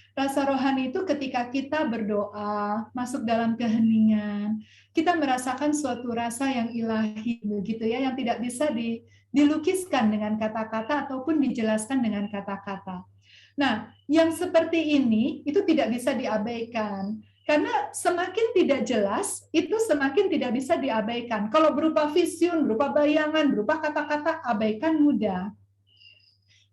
itu ketika kita berdoa, masuk dalam keheningan, kita merasakan suatu rasa yang ilahi, begitu ya, yang tidak bisa dilukiskan dengan kata-kata ataupun dijelaskan dengan kata-kata. Nah, yang seperti ini itu tidak bisa diabaikan. Karena semakin tidak jelas, itu semakin tidak bisa diabaikan. Kalau berupa vision, berupa bayangan, berupa kata-kata, abaikan mudah.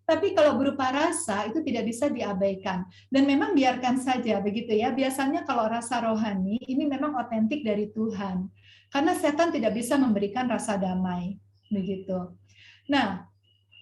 Tapi kalau berupa rasa, itu tidak bisa diabaikan. Dan memang biarkan saja, begitu ya. Biasanya kalau rasa rohani, ini memang otentik dari Tuhan. Karena setan tidak bisa memberikan rasa damai. Begitu. Nah,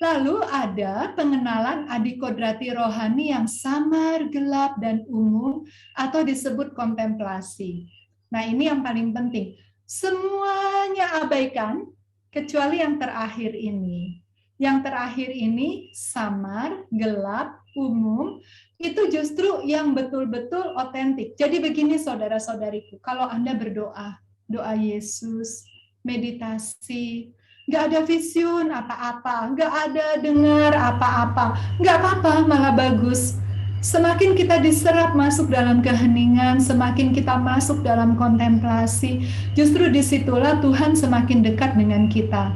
lalu ada pengenalan adikodrati rohani yang samar, gelap, dan umum, atau disebut kontemplasi. Nah, ini yang paling penting. Semuanya abaikan, kecuali yang terakhir ini. Yang terakhir ini samar, gelap, umum, itu justru yang betul-betul otentik. Jadi begini saudara-saudariku, kalau Anda berdoa, doa Yesus, meditasi, nggak ada vision apa-apa, nggak ada dengar apa-apa, nggak apa-apa, malah bagus. Semakin kita diserap masuk dalam keheningan, semakin kita masuk dalam kontemplasi, justru disitulah Tuhan semakin dekat dengan kita.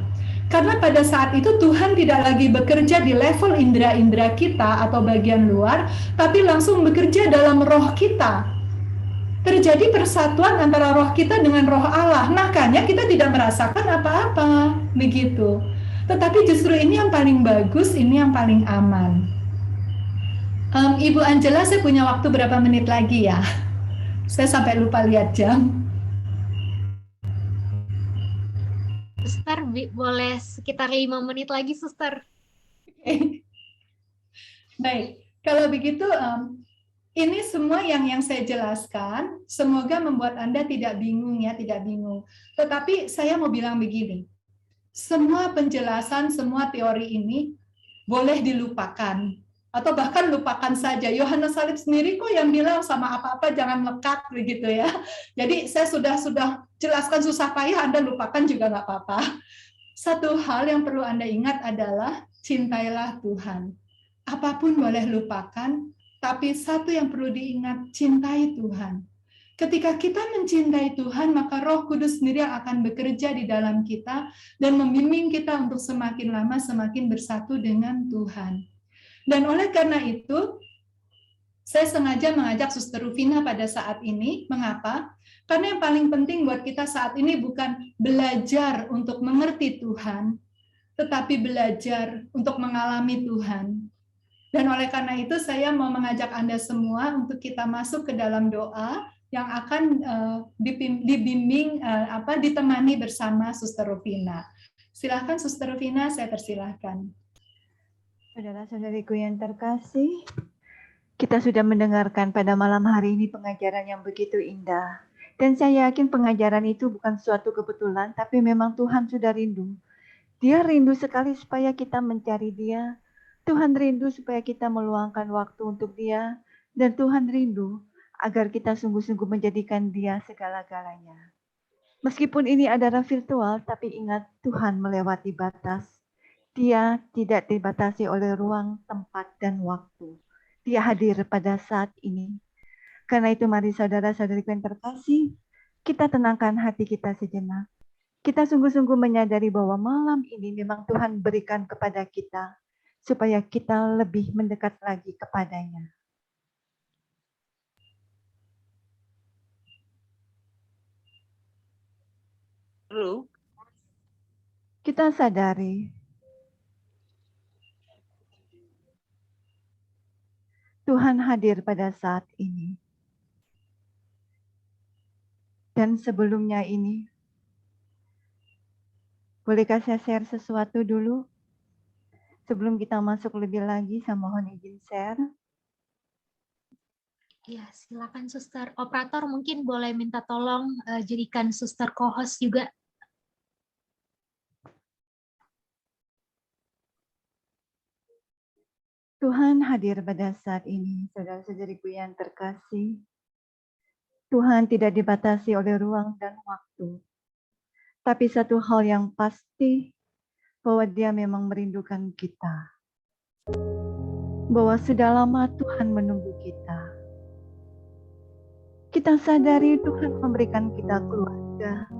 Karena pada saat itu Tuhan tidak lagi bekerja di level indera-indera kita atau bagian luar, tapi langsung bekerja dalam roh kita. Terjadi persatuan antara roh kita dengan roh Allah. Makanya kita tidak merasakan apa-apa, begitu. Tetapi justru ini yang paling bagus, ini yang paling aman. Ibu Angela, saya punya waktu berapa menit lagi ya? Saya sampai lupa lihat jam. Suster, boleh sekitar 5 menit lagi, Suster. Okay. Baik, kalau begitu ini semua yang saya jelaskan, semoga membuat Anda tidak bingung ya, tidak bingung. Tetapi saya mau bilang begini, semua penjelasan, semua teori ini boleh dilupakan. Atau bahkan lupakan saja. Yohanes Salib sendiri kok yang bilang sama apa-apa jangan lekat begitu ya. Jadi saya sudah jelaskan susah payah, Anda lupakan juga nggak apa-apa. Satu hal yang perlu Anda ingat adalah cintailah Tuhan. Apapun boleh lupakan, tapi satu yang perlu diingat, cintai Tuhan. Ketika kita mencintai Tuhan, maka Roh Kudus sendiri akan bekerja di dalam kita dan membimbing kita untuk semakin lama semakin bersatu dengan Tuhan. Dan oleh karena itu, saya sengaja mengajak Suster Rufina pada saat ini. Mengapa? Karena yang paling penting buat kita saat ini bukan belajar untuk mengerti Tuhan, tetapi belajar untuk mengalami Tuhan. Dan oleh karena itu saya mau mengajak Anda semua untuk kita masuk ke dalam doa yang akan dibimbing, ditemani bersama Suster Rufina. Silakan Suster Rufina, saya persilahkan. Saudara-saudariku yang terkasih, kita sudah mendengarkan pada malam hari ini pengajaran yang begitu indah. Dan saya yakin pengajaran itu bukan suatu kebetulan, tapi memang Tuhan sudah rindu. Dia rindu sekali supaya kita mencari Dia. Tuhan rindu supaya kita meluangkan waktu untuk Dia. Dan Tuhan rindu agar kita sungguh-sungguh menjadikan Dia segala-galanya. Meskipun ini adalah virtual, tapi ingat Tuhan melewati batas. Dia tidak dibatasi oleh ruang, tempat, dan waktu. Dia hadir pada saat ini. Karena itu mari saudara-saudariku yang terkasih, kita tenangkan hati kita sejenak. Kita sungguh-sungguh menyadari bahwa malam ini memang Tuhan berikan kepada kita, supaya kita lebih mendekat lagi kepadanya. Halo. Kita sadari Tuhan hadir pada saat ini. Dan sebelumnya ini, bolehkah saya share sesuatu dulu? Sebelum kita masuk lebih lagi, saya mohon izin share. Ya, silakan Suster. Operator mungkin boleh minta tolong jadikan Suster co-host juga. Tuhan hadir pada saat ini, saudara-saudariku yang terkasih. Tuhan tidak dibatasi oleh ruang dan waktu. Tapi satu hal yang pasti, bahwa Dia memang merindukan kita. Bahwa sudah lama Tuhan menunggu kita. Kita sadari Tuhan memberikan kita keluarga.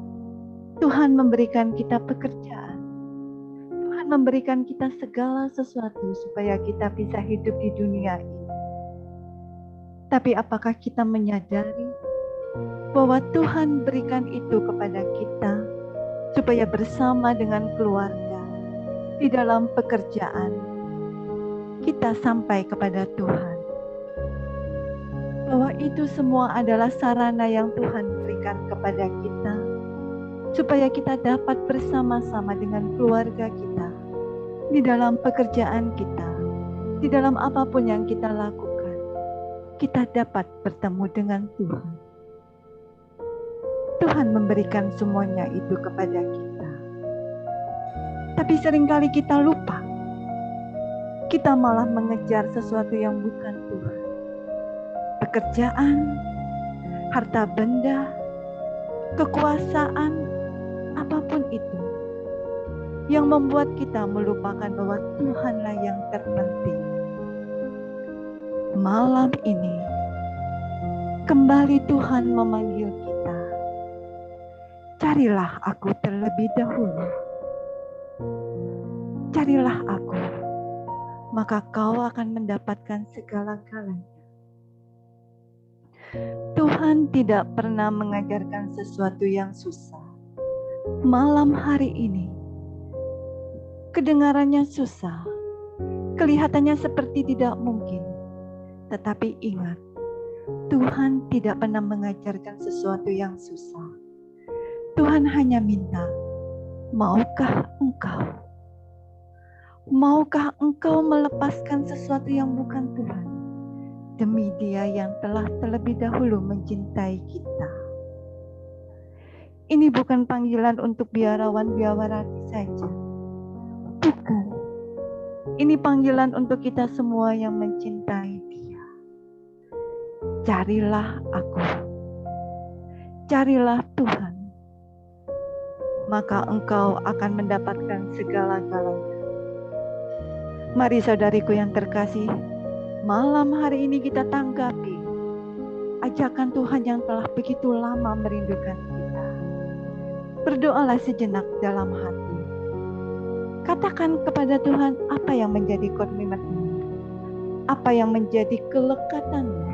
Tuhan memberikan kita pekerjaan. Tuhan memberikan kita segala sesuatu supaya kita bisa hidup di dunia ini. Tapi apakah kita menyadari bahwa Tuhan berikan itu kepada kita supaya bersama dengan keluarga di dalam pekerjaan kita sampai kepada Tuhan? Bahwa itu semua adalah sarana yang Tuhan berikan kepada kita supaya kita dapat bersama-sama dengan keluarga kita di dalam pekerjaan kita, di dalam apapun yang kita lakukan, kita dapat bertemu dengan Tuhan. Tuhan memberikan semuanya itu kepada kita. Tapi seringkali kita lupa. Kita malah mengejar sesuatu yang bukan Tuhan. Pekerjaan, harta benda, kekuasaan, apapun itu yang membuat kita melupakan bahwa Tuhanlah yang terpenting. Malam ini kembali Tuhan memanggil kita. Carilah aku terlebih dahulu. Carilah aku, maka kau akan mendapatkan segala-galanya. Tuhan tidak pernah mengajarkan sesuatu yang susah. Malam hari ini, kedengarannya susah, kelihatannya seperti tidak mungkin. Tetapi ingat, Tuhan tidak pernah mengajarkan sesuatu yang susah. Tuhan hanya minta, maukah engkau? Maukah engkau melepaskan sesuatu yang bukan Tuhan demi Dia yang telah terlebih dahulu mencintai kita? Ini bukan panggilan untuk biarawan-biarawati saja. Bukan. Ini panggilan untuk kita semua yang mencintai Dia. Carilah aku. Carilah Tuhan. Maka engkau akan mendapatkan segala-galanya. Mari saudariku yang terkasih, malam hari ini kita tanggapi ajakan Tuhan yang telah begitu lama merindukan kita. Berdoalah sejenak dalam hati. Katakan kepada Tuhan apa yang menjadi komitmenmu, apa yang menjadi kelekatanmu,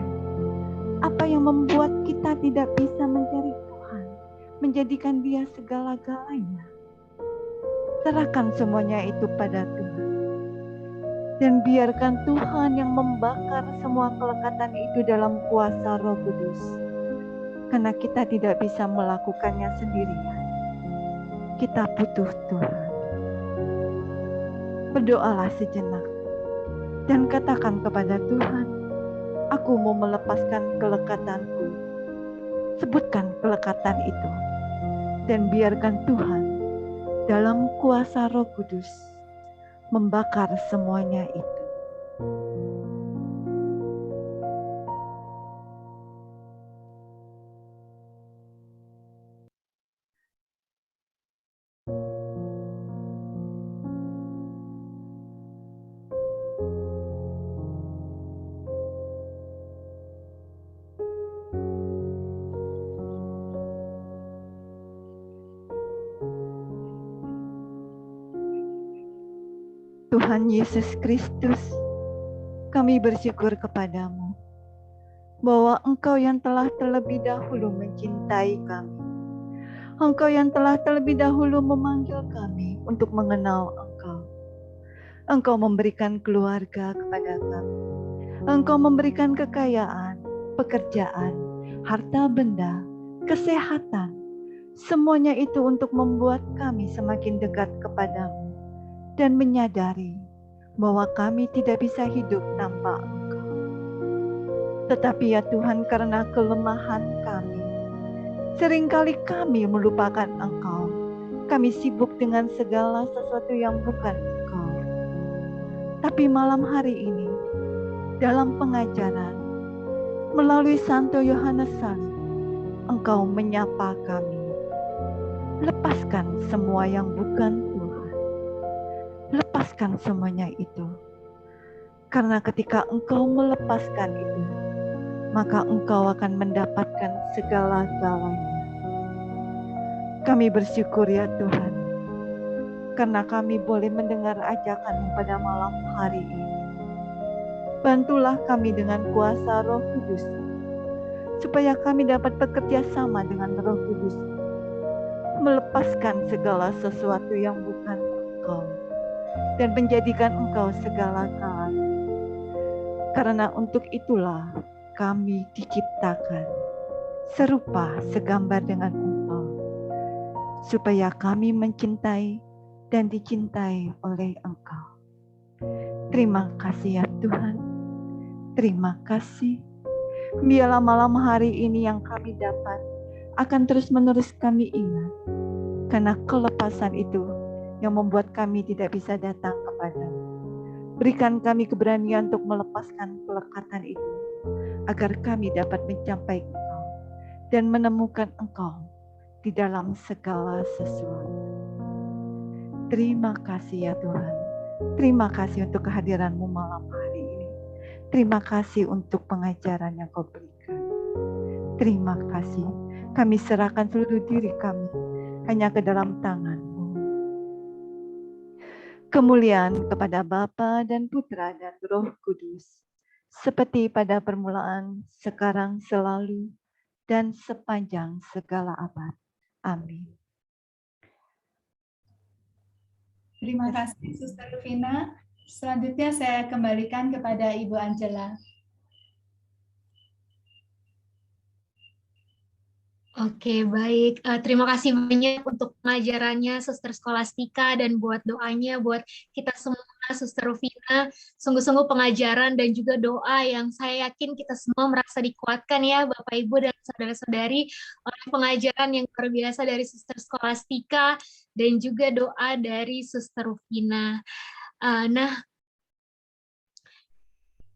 apa yang membuat kita tidak bisa mencari Tuhan, menjadikan Dia segala-galanya. Serahkan semuanya itu pada Tuhan. Dan biarkan Tuhan yang membakar semua kelekatan itu dalam kuasa Roh Kudus. Karena kita tidak bisa melakukannya sendirian. Kita butuh Tuhan. Berdoalah sejenak. Dan katakan kepada Tuhan, aku mau melepaskan kelekatanku. Sebutkan kelekatan itu. Dan biarkan Tuhan dalam kuasa Roh Kudus membakar semuanya itu. Tuhan Yesus Kristus, kami bersyukur kepadamu bahwa Engkau yang telah terlebih dahulu mencintai kami. Engkau yang telah terlebih dahulu memanggil kami untuk mengenal Engkau. Engkau memberikan keluarga kepada kami. Engkau memberikan kekayaan, pekerjaan, harta benda, kesehatan. Semuanya itu untuk membuat kami semakin dekat kepadamu. Dan menyadari bahwa kami tidak bisa hidup tanpa Engkau. Tetapi ya Tuhan, karena kelemahan kami, seringkali kami melupakan Engkau. Kami sibuk dengan segala sesuatu yang bukan Engkau. Tapi malam hari ini, dalam pengajaran, melalui Santo Yohanes Salib, Engkau menyapa kami. Lepaskan semua yang bukan Tuhan. Lepaskan semuanya itu. Karena ketika Engkau melepaskan itu, maka Engkau akan mendapatkan segala-galanya. Kami bersyukur ya Tuhan, karena kami boleh mendengar ajakan pada malam hari ini. Bantulah kami dengan kuasa Roh Kudus, supaya kami dapat bekerja sama dengan Roh Kudus, melepaskan segala sesuatu yang bukan Engkau, dan menjadikan Engkau segala-galanya. Karena untuk itulah kami diciptakan, serupa segambar dengan Engkau, supaya kami mencintai dan dicintai oleh Engkau. Terima kasih ya Tuhan, terima kasih. Biarlah malam hari ini yang kami dapat akan terus-menerus kami ingat, karena kelepasan itu yang membuat kami tidak bisa datang kepadamu. Berikan kami keberanian untuk melepaskan pelekatan itu, agar kami dapat mencapai Engkau dan menemukan Engkau di dalam segala sesuatu. Terima kasih ya Tuhan. Terima kasih untuk kehadiran-Mu malam hari ini. Terima kasih untuk pengajaran yang Kau berikan. Terima kasih. Kami serahkan seluruh diri kami hanya ke dalam tangan-Mu. Kemuliaan kepada Bapa dan Putra dan Roh Kudus, seperti pada permulaan, sekarang, selalu, dan sepanjang segala abad. Amin. Terima kasih Suster Rufina. Selanjutnya saya kembalikan kepada Ibu Angela. Oke, baik. Terima kasih banyak untuk pengajarannya Suster Skolastika dan buat doanya buat kita semua, Suster Rufina. Sungguh-sungguh pengajaran dan juga doa yang saya yakin kita semua merasa dikuatkan ya Bapak Ibu dan saudara-saudari oleh pengajaran yang luar biasa dari Suster Skolastika dan juga doa dari Suster Rufina. Nah,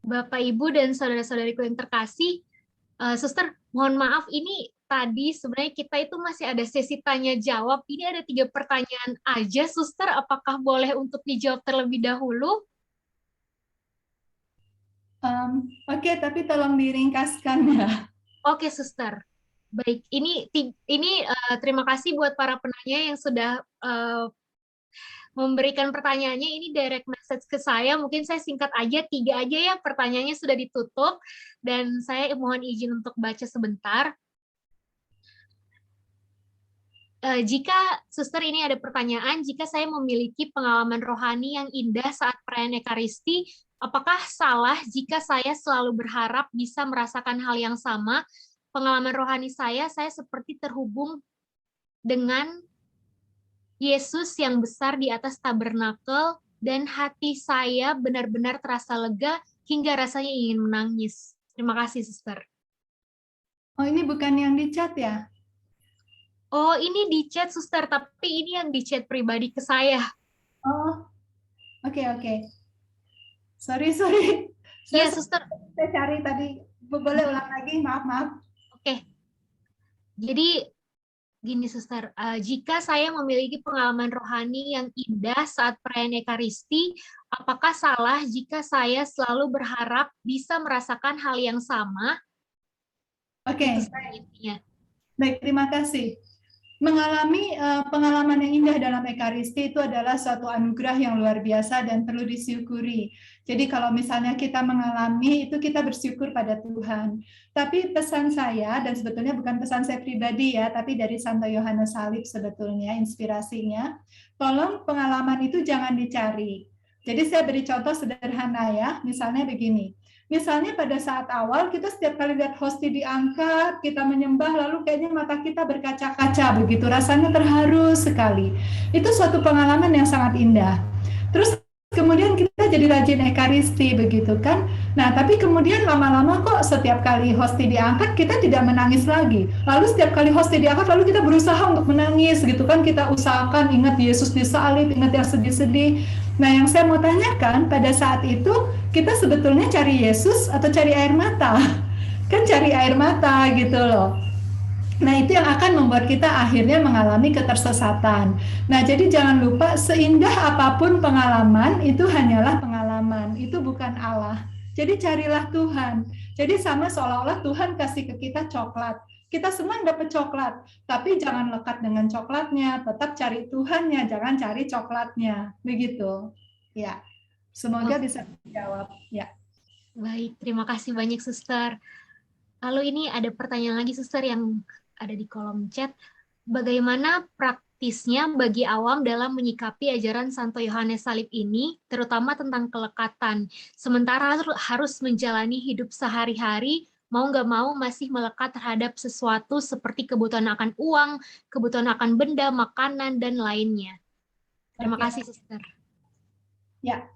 Bapak Ibu dan saudara-saudariku yang terkasih, Suster, mohon maaf ini tadi sebenarnya kita itu masih ada sesi tanya jawab. Ini ada 3 pertanyaan aja, Suster. Apakah boleh untuk dijawab terlebih dahulu? Oke, tapi tolong diringkaskan ya. Oke, Suster. Baik, ini terima kasih buat para penanya yang sudah memberikan pertanyaannya. Ini direct message ke saya. Mungkin saya singkat aja, 3 aja ya. Pertanyaannya sudah ditutup dan saya mohon izin untuk baca sebentar. Jika Suster ini ada pertanyaan, jika saya memiliki pengalaman rohani yang indah saat perayaan Ekaristi, apakah salah jika saya selalu berharap bisa merasakan hal yang sama? Pengalaman rohani saya seperti terhubung dengan Yesus yang besar di atas tabernakel dan hati saya benar-benar terasa lega hingga rasanya ingin menangis. Terima kasih, Suster. Oh, ini bukan yang di chat ya? Oh, ini di chat, Suster, tapi ini yang di chat pribadi ke saya. Oh, oke. Sorry. Iya, Suster. Saya cari tadi. Boleh ulang lagi? Maaf. Oke. Jadi, gini, Suster. Jika saya memiliki pengalaman rohani yang indah saat perayaan Ekaristi, apakah salah jika saya selalu berharap bisa merasakan hal yang sama? Oke. Intinya. Baik, terima kasih. Mengalami pengalaman yang indah dalam Ekaristi itu adalah suatu anugerah yang luar biasa dan perlu disyukuri. Jadi kalau misalnya kita mengalami itu, kita bersyukur pada Tuhan. Tapi pesan saya, dan sebetulnya bukan pesan saya pribadi ya, tapi dari Santo Yohanes Salib sebetulnya inspirasinya, tolong pengalaman itu jangan dicari. Jadi saya beri contoh sederhana ya, misalnya begini. Misalnya pada saat awal kita setiap kali lihat hosti diangkat, kita menyembah, lalu kayaknya mata kita berkaca-kaca begitu, rasanya terharu sekali. Itu suatu pengalaman yang sangat indah. Terus kemudian kita jadi rajin Ekaristi begitu kan. Nah, tapi kemudian lama-lama kok setiap kali hosti diangkat kita tidak menangis lagi. Lalu setiap kali hosti diangkat lalu kita berusaha untuk menangis gitu kan, kita usahakan ingat Yesus disalib, ingat yang sedih-sedih. Nah, yang saya mau tanyakan, pada saat itu kita sebetulnya cari Yesus atau cari air mata? Kan cari air mata gitu loh. Nah, itu yang akan membuat kita akhirnya mengalami ketersesatan. Nah, jadi jangan lupa, seindah apapun pengalaman, itu hanyalah pengalaman, itu bukan Allah. Jadi carilah Tuhan. Jadi sama seolah-olah Tuhan kasih ke kita coklat. Kita senang dapat coklat, tapi jangan lekat dengan coklatnya, tetap cari Tuhannya, jangan cari coklatnya. Begitu. Ya. Semoga bisa menjawab. Ya. Baik, terima kasih banyak Suster. Lalu ini ada pertanyaan lagi Suster yang ada di kolom chat. Bagaimana praktisnya bagi awam dalam menyikapi ajaran Santo Yohanes Salib ini, terutama tentang kelekatan, sementara harus menjalani hidup sehari-hari, mau nggak mau masih melekat terhadap sesuatu seperti kebutuhan akan uang, kebutuhan akan benda, makanan, dan lainnya. Terima kasih, Suster. Ya,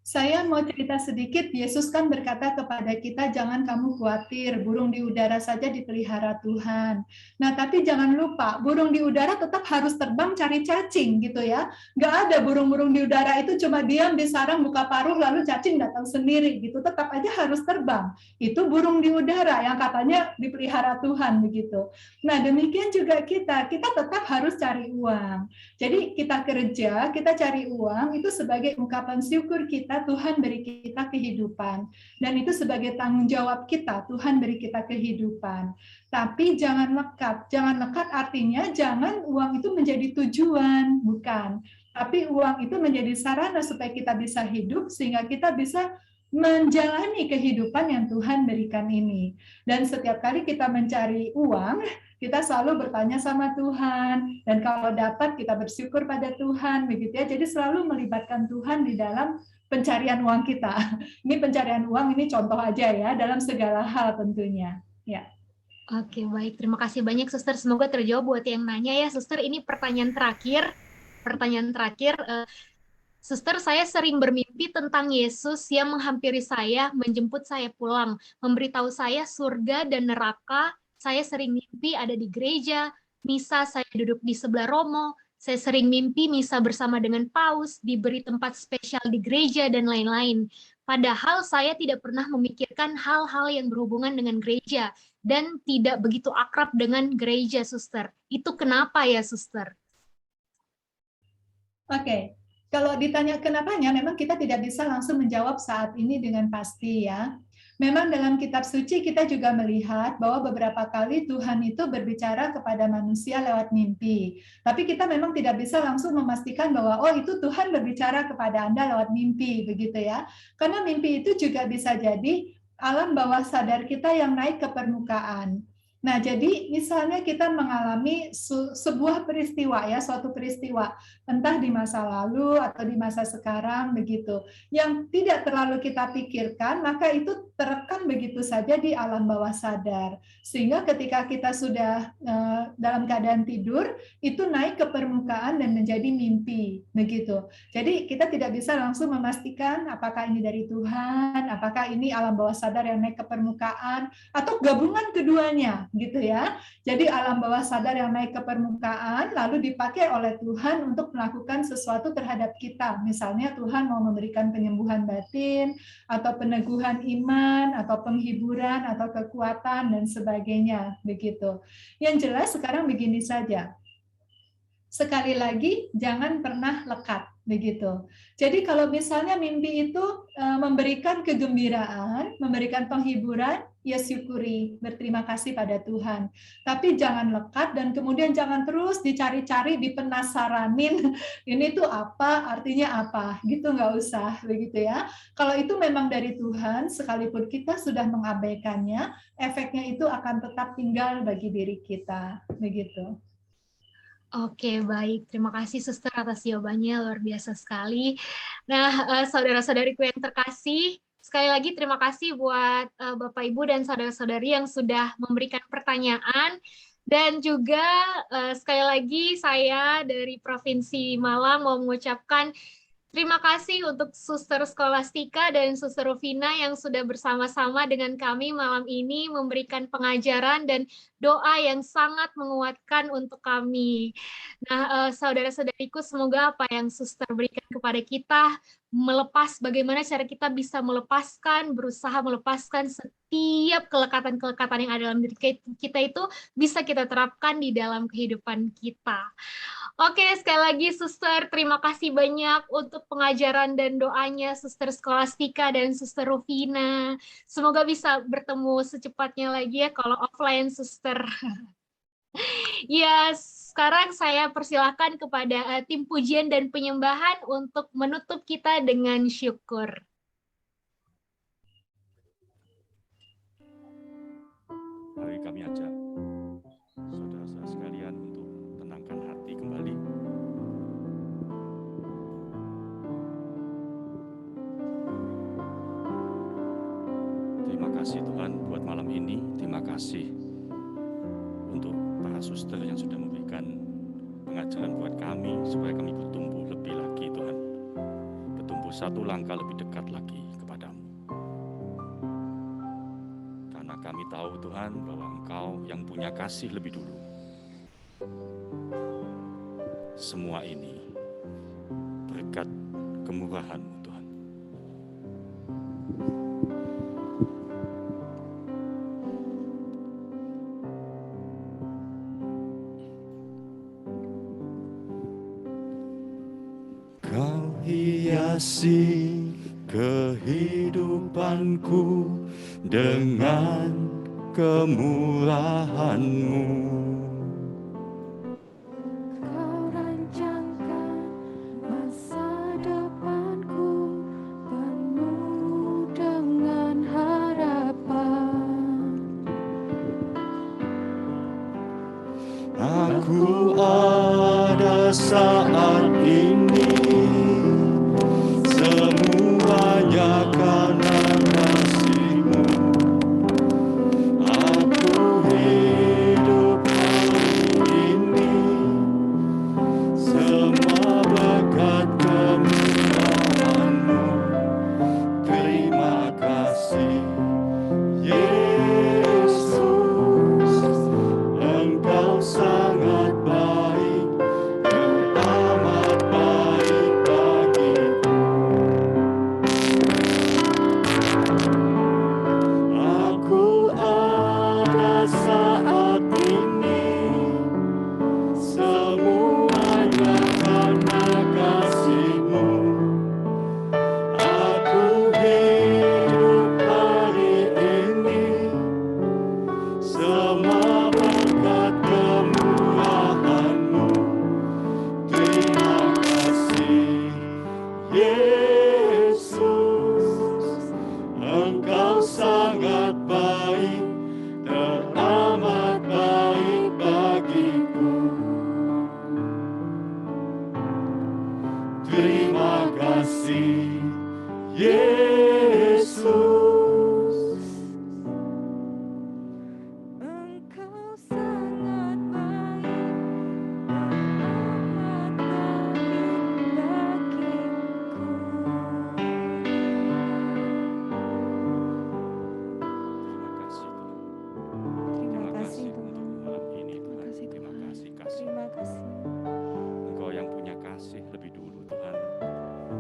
saya mau cerita sedikit. Yesus kan berkata kepada kita, jangan kamu khawatir, burung di udara saja dipelihara Tuhan. Nah, tapi jangan lupa, burung di udara tetap harus terbang cari cacing gitu ya. Nggak ada burung-burung di udara itu cuma diam di sarang buka paruh lalu cacing datang sendiri gitu. Tetap aja harus terbang. Itu burung di udara yang katanya dipelihara Tuhan begitu. Nah, demikian juga kita tetap harus cari uang. Jadi kita kerja, kita cari uang, itu sebagai ungkapan syukur kita, Tuhan beri kita kehidupan. Dan itu sebagai tanggung jawab kita, Tuhan beri kita kehidupan. Tapi jangan lekat. Jangan lekat artinya jangan uang itu menjadi tujuan, bukan. Tapi uang itu menjadi sarana supaya kita bisa hidup, sehingga kita bisa menjalani kehidupan yang Tuhan berikan ini. Dan setiap kali kita mencari uang, kita selalu bertanya sama Tuhan, dan kalau dapat kita bersyukur pada Tuhan, begitu ya. Jadi selalu melibatkan Tuhan di dalam pencarian uang kita. Ini pencarian uang, ini contoh aja ya, dalam segala hal tentunya. Ya. Oke, baik. Terima kasih banyak, Suster. Semoga terjawab buat yang nanya ya, Suster. Ini pertanyaan terakhir. Suster, saya sering bermimpi tentang Yesus yang menghampiri saya, menjemput saya pulang, memberitahu saya surga dan neraka. Saya sering mimpi ada di gereja, misa saya duduk di sebelah Romo, saya sering mimpi misa bersama dengan Paus, diberi tempat spesial di gereja, dan lain-lain. Padahal saya tidak pernah memikirkan hal-hal yang berhubungan dengan gereja, dan tidak begitu akrab dengan gereja, Suster. Itu kenapa ya, Suster? Oke. Kalau ditanya kenapanya, memang kita tidak bisa langsung menjawab saat ini dengan pasti ya. Memang dalam kitab suci kita juga melihat bahwa beberapa kali Tuhan itu berbicara kepada manusia lewat mimpi. Tapi kita memang tidak bisa langsung memastikan bahwa oh itu Tuhan berbicara kepada Anda lewat mimpi, begitu ya. Karena mimpi itu juga bisa jadi alam bawah sadar kita yang naik ke permukaan. Nah, jadi misalnya kita mengalami sebuah peristiwa ya, suatu peristiwa entah di masa lalu atau di masa sekarang begitu, yang tidak terlalu kita pikirkan, maka itu terekam begitu saja di alam bawah sadar. Sehingga ketika kita sudah dalam keadaan tidur, itu naik ke permukaan dan menjadi mimpi begitu. Jadi kita tidak bisa langsung memastikan apakah ini dari Tuhan, apakah ini alam bawah sadar yang naik ke permukaan atau gabungan keduanya. Gitu ya. Jadi alam bawah sadar yang naik ke permukaan lalu dipakai oleh Tuhan untuk melakukan sesuatu terhadap kita. Misalnya Tuhan mau memberikan penyembuhan batin atau peneguhan iman atau penghiburan atau kekuatan dan sebagainya begitu. Yang jelas sekarang begini saja. Sekali lagi jangan pernah lekat begitu. Jadi kalau misalnya mimpi itu memberikan kegembiraan, memberikan penghiburan, ya syukuri, berterima kasih pada Tuhan. Tapi jangan lekat dan kemudian jangan terus dicari-cari, dipenasaranin, ini tuh apa, artinya apa, gitu nggak usah, begitu ya. Kalau itu memang dari Tuhan, sekalipun kita sudah mengabaikannya, efeknya itu akan tetap tinggal bagi diri kita, begitu. Oke, baik. Terima kasih Suster atas jawabannya, luar biasa sekali. Nah, saudara-saudariku yang terkasih, sekali lagi terima kasih buat Bapak Ibu dan saudara-saudari yang sudah memberikan pertanyaan. Dan juga sekali lagi saya dari Provinsi Malang mau mengucapkan Terima kasih untuk Suster Skolastika dan Suster Rufina yang sudah bersama-sama dengan kami malam ini memberikan pengajaran dan doa yang sangat menguatkan untuk kami. Nah, saudara-saudariku, semoga apa yang Suster berikan kepada kita bagaimana cara kita bisa berusaha melepaskan setiap kelekatan-kelekatan yang ada dalam diri kita itu bisa kita terapkan di dalam kehidupan kita. Oke, sekali lagi Suster, terima kasih banyak untuk pengajaran dan doanya Suster Skolastika dan Suster Rufina. Semoga bisa bertemu secepatnya lagi ya kalau offline, Suster. Ya, sekarang saya persilakan kepada tim pujian dan penyembahan untuk menutup kita dengan syukur. Mari kami ajak saudara-saudara sekalian untuk tenangkan hati kembali. Terima kasih Tuhan buat malam ini. Terima kasih untuk para suster yang sudah memberikan pengajaran buat kami supaya kami bertumbuh lebih lagi Tuhan. Bertumbuh satu langkah lebih dekat lagi kepadamu. Karena kami tahu Tuhan bahwa Engkau yang punya kasih lebih dulu. Semua ini berkat kemurahan-Mu Tuhan. Kau hiasi kehidupanku dengan kemurahan-Mu. Kau rancangkan masa depanku penuh dengan harapan. Aku ada saat ini, semuanya karena kasih-Mu. Aku hidup hari ini, semua berkat kemurahan-Mu. Terima kasih, Yesus, Engkau sangat baik, amat baik bagiku. Aku ada saat ini, semuanya karena kasih-Mu. Aku hidup hari ini, semua berkat kemurahan-Mu. Terima kasih, Yesus, Engkau sangat baik, teramat baik bagiku. Terima kasih, Yesus. Engkau sangat baik, amat baik bagiku. Terima kasih Terima kasih Tuhan. Terima kasih untuk Tuhan. malam ini Tuhan. Terima kasih Terima Tuhan. kasih kasih. Terima kasih. Engkau yang punya kasih lebih dulu Tuhan.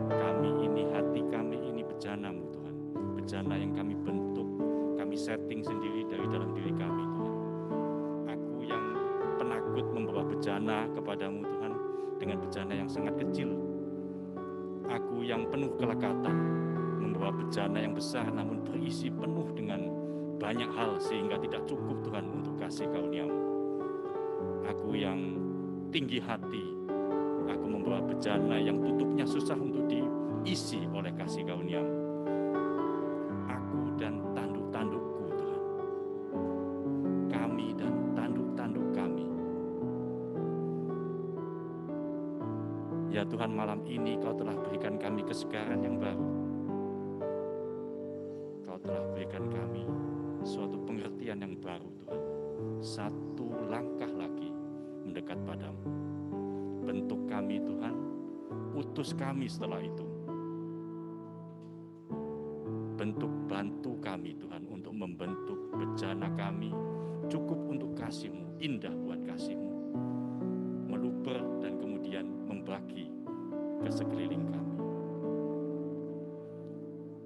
Kami ini, hati kami ini bejana-Mu Tuhan. Bejana yang kami bentuk, kami setting sendiri dari dalam diri kami Tuhan. Aku yang penakut membawa bejana kepadamu Tuhan dengan bejana yang sangat kecil. Aku yang penuh kelekatan membawa bejana yang besar namun berisi penuh dengan banyak hal sehingga tidak cukup Tuhan untuk kasih karunia-Mu. Aku yang tinggi hati, aku membawa bejana yang tutupnya susah untuk diisi oleh kasih karunia-Mu. Aku dan tanduk-tandukku Tuhan, kami dan tanduk-tanduk kami. Ya Tuhan, malam ini Kau telah berikan kami kesegaran yang baru. Kau telah berikan kami suatu pengertian yang baru Tuhan. Satu langkah lagi mendekat padamu. Bentuk kami Tuhan utus kami setelah itu. Bantu kami Tuhan untuk membentuk bejana kami cukup untuk kasih-Mu, indah buat kasih-Mu, meluber dan kemudian membagi ke sekeliling kami.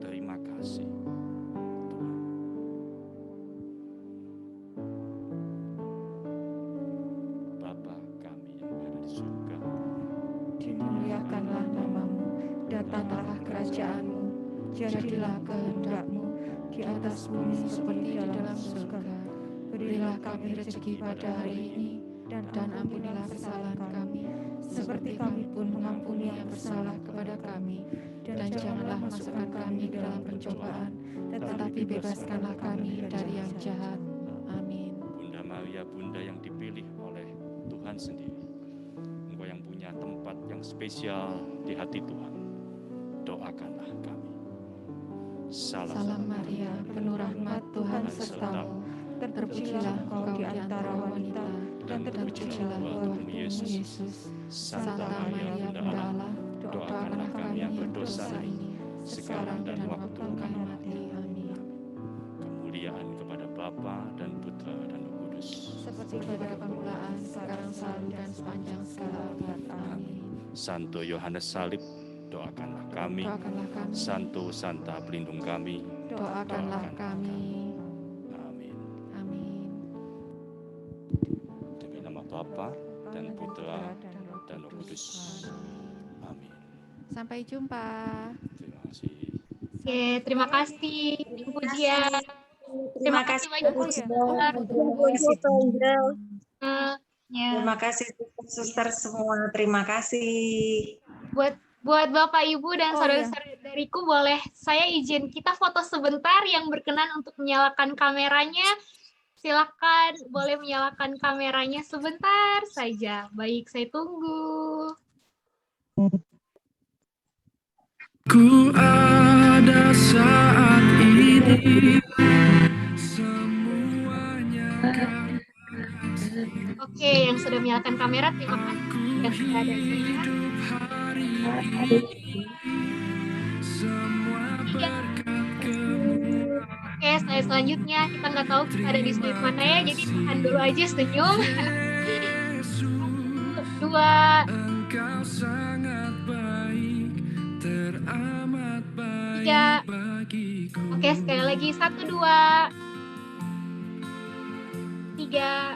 Terima kasih Tuhan. Bapa kami yang ada di surga, dimuliakanlah namamu, datanglah kerajaan-Mu, jadilah kehendak-Mu di atas bumi seperti di dalam surga. Berilah kami rezeki pada hari ini, dan ampunilah kesalahan kami, seperti kami pun mengampuni yang bersalah kepada kami. Dan janganlah masukkan kami dalam pencobaan, tetapi bebaskanlah kami dari yang jahat. Amin. Bunda Maria, Bunda yang dipilih oleh Tuhan sendiri, Engkau yang punya tempat yang spesial di hati Tuhan, doakanlah kami. Salam Maria, penuh rahmat, Tuhan sertamu. Terpujilah engkau di antara wanita, dan terpujilah buah Yesus. Santa Maria, Bunda Allah, doakanlah kami yang berdosa ini, sekarang dan waktu kami mati. Amin. Kemuliaan kepada Bapa dan Putra dan Roh Kudus, Seperti pada permulaan, sekarang selalu dan sepanjang segala abad. Amin. Santo Yohanes Salib, doakanlah kami. Doakanlah kami. Santo Santa pelindung kami, Doakanlah kami. Amin. Amin. Demi nama Bapa dan Putra dan Roh Kudus. Amin. Sampai jumpa. Terima kasih. Oke, terima kasih pujian. Terima kasih banyak Terima kasih suster semua. Terima kasih. Buat Bapak Ibu dan saudara-saudariku, boleh saya izin kita foto sebentar. Yang berkenan untuk menyalakan kameranya, silakan boleh menyalakan kameranya sebentar saja. Baik, saya tunggu. Ku ada saat ini, semuanya kan. Oke, yang sudah menyalakan kamera, terima kasih. Yang sudah ada di sini. Oke, saya selanjutnya kita nggak tahu kita ada di sudut mana ya, jadi tahan dulu aja senyum. 1, 2, 3. Oke, sekali lagi 1, 2, 3.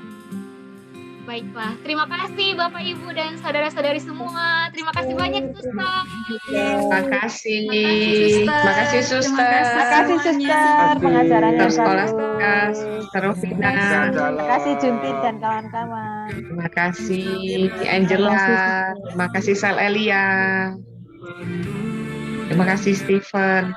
Baiklah, terima kasih Bapak Ibu dan saudara-saudari semua. Terima kasih banyak Suster. Terima kasih. Terima kasih Suster. Terima kasih Suster, pengajarannya Sekolah bagus. Terufina. Terima kasih Juntit dan kawan-kawan. Terima kasih Angela. Terima kasih Sal Elia. Terima kasih Stephen.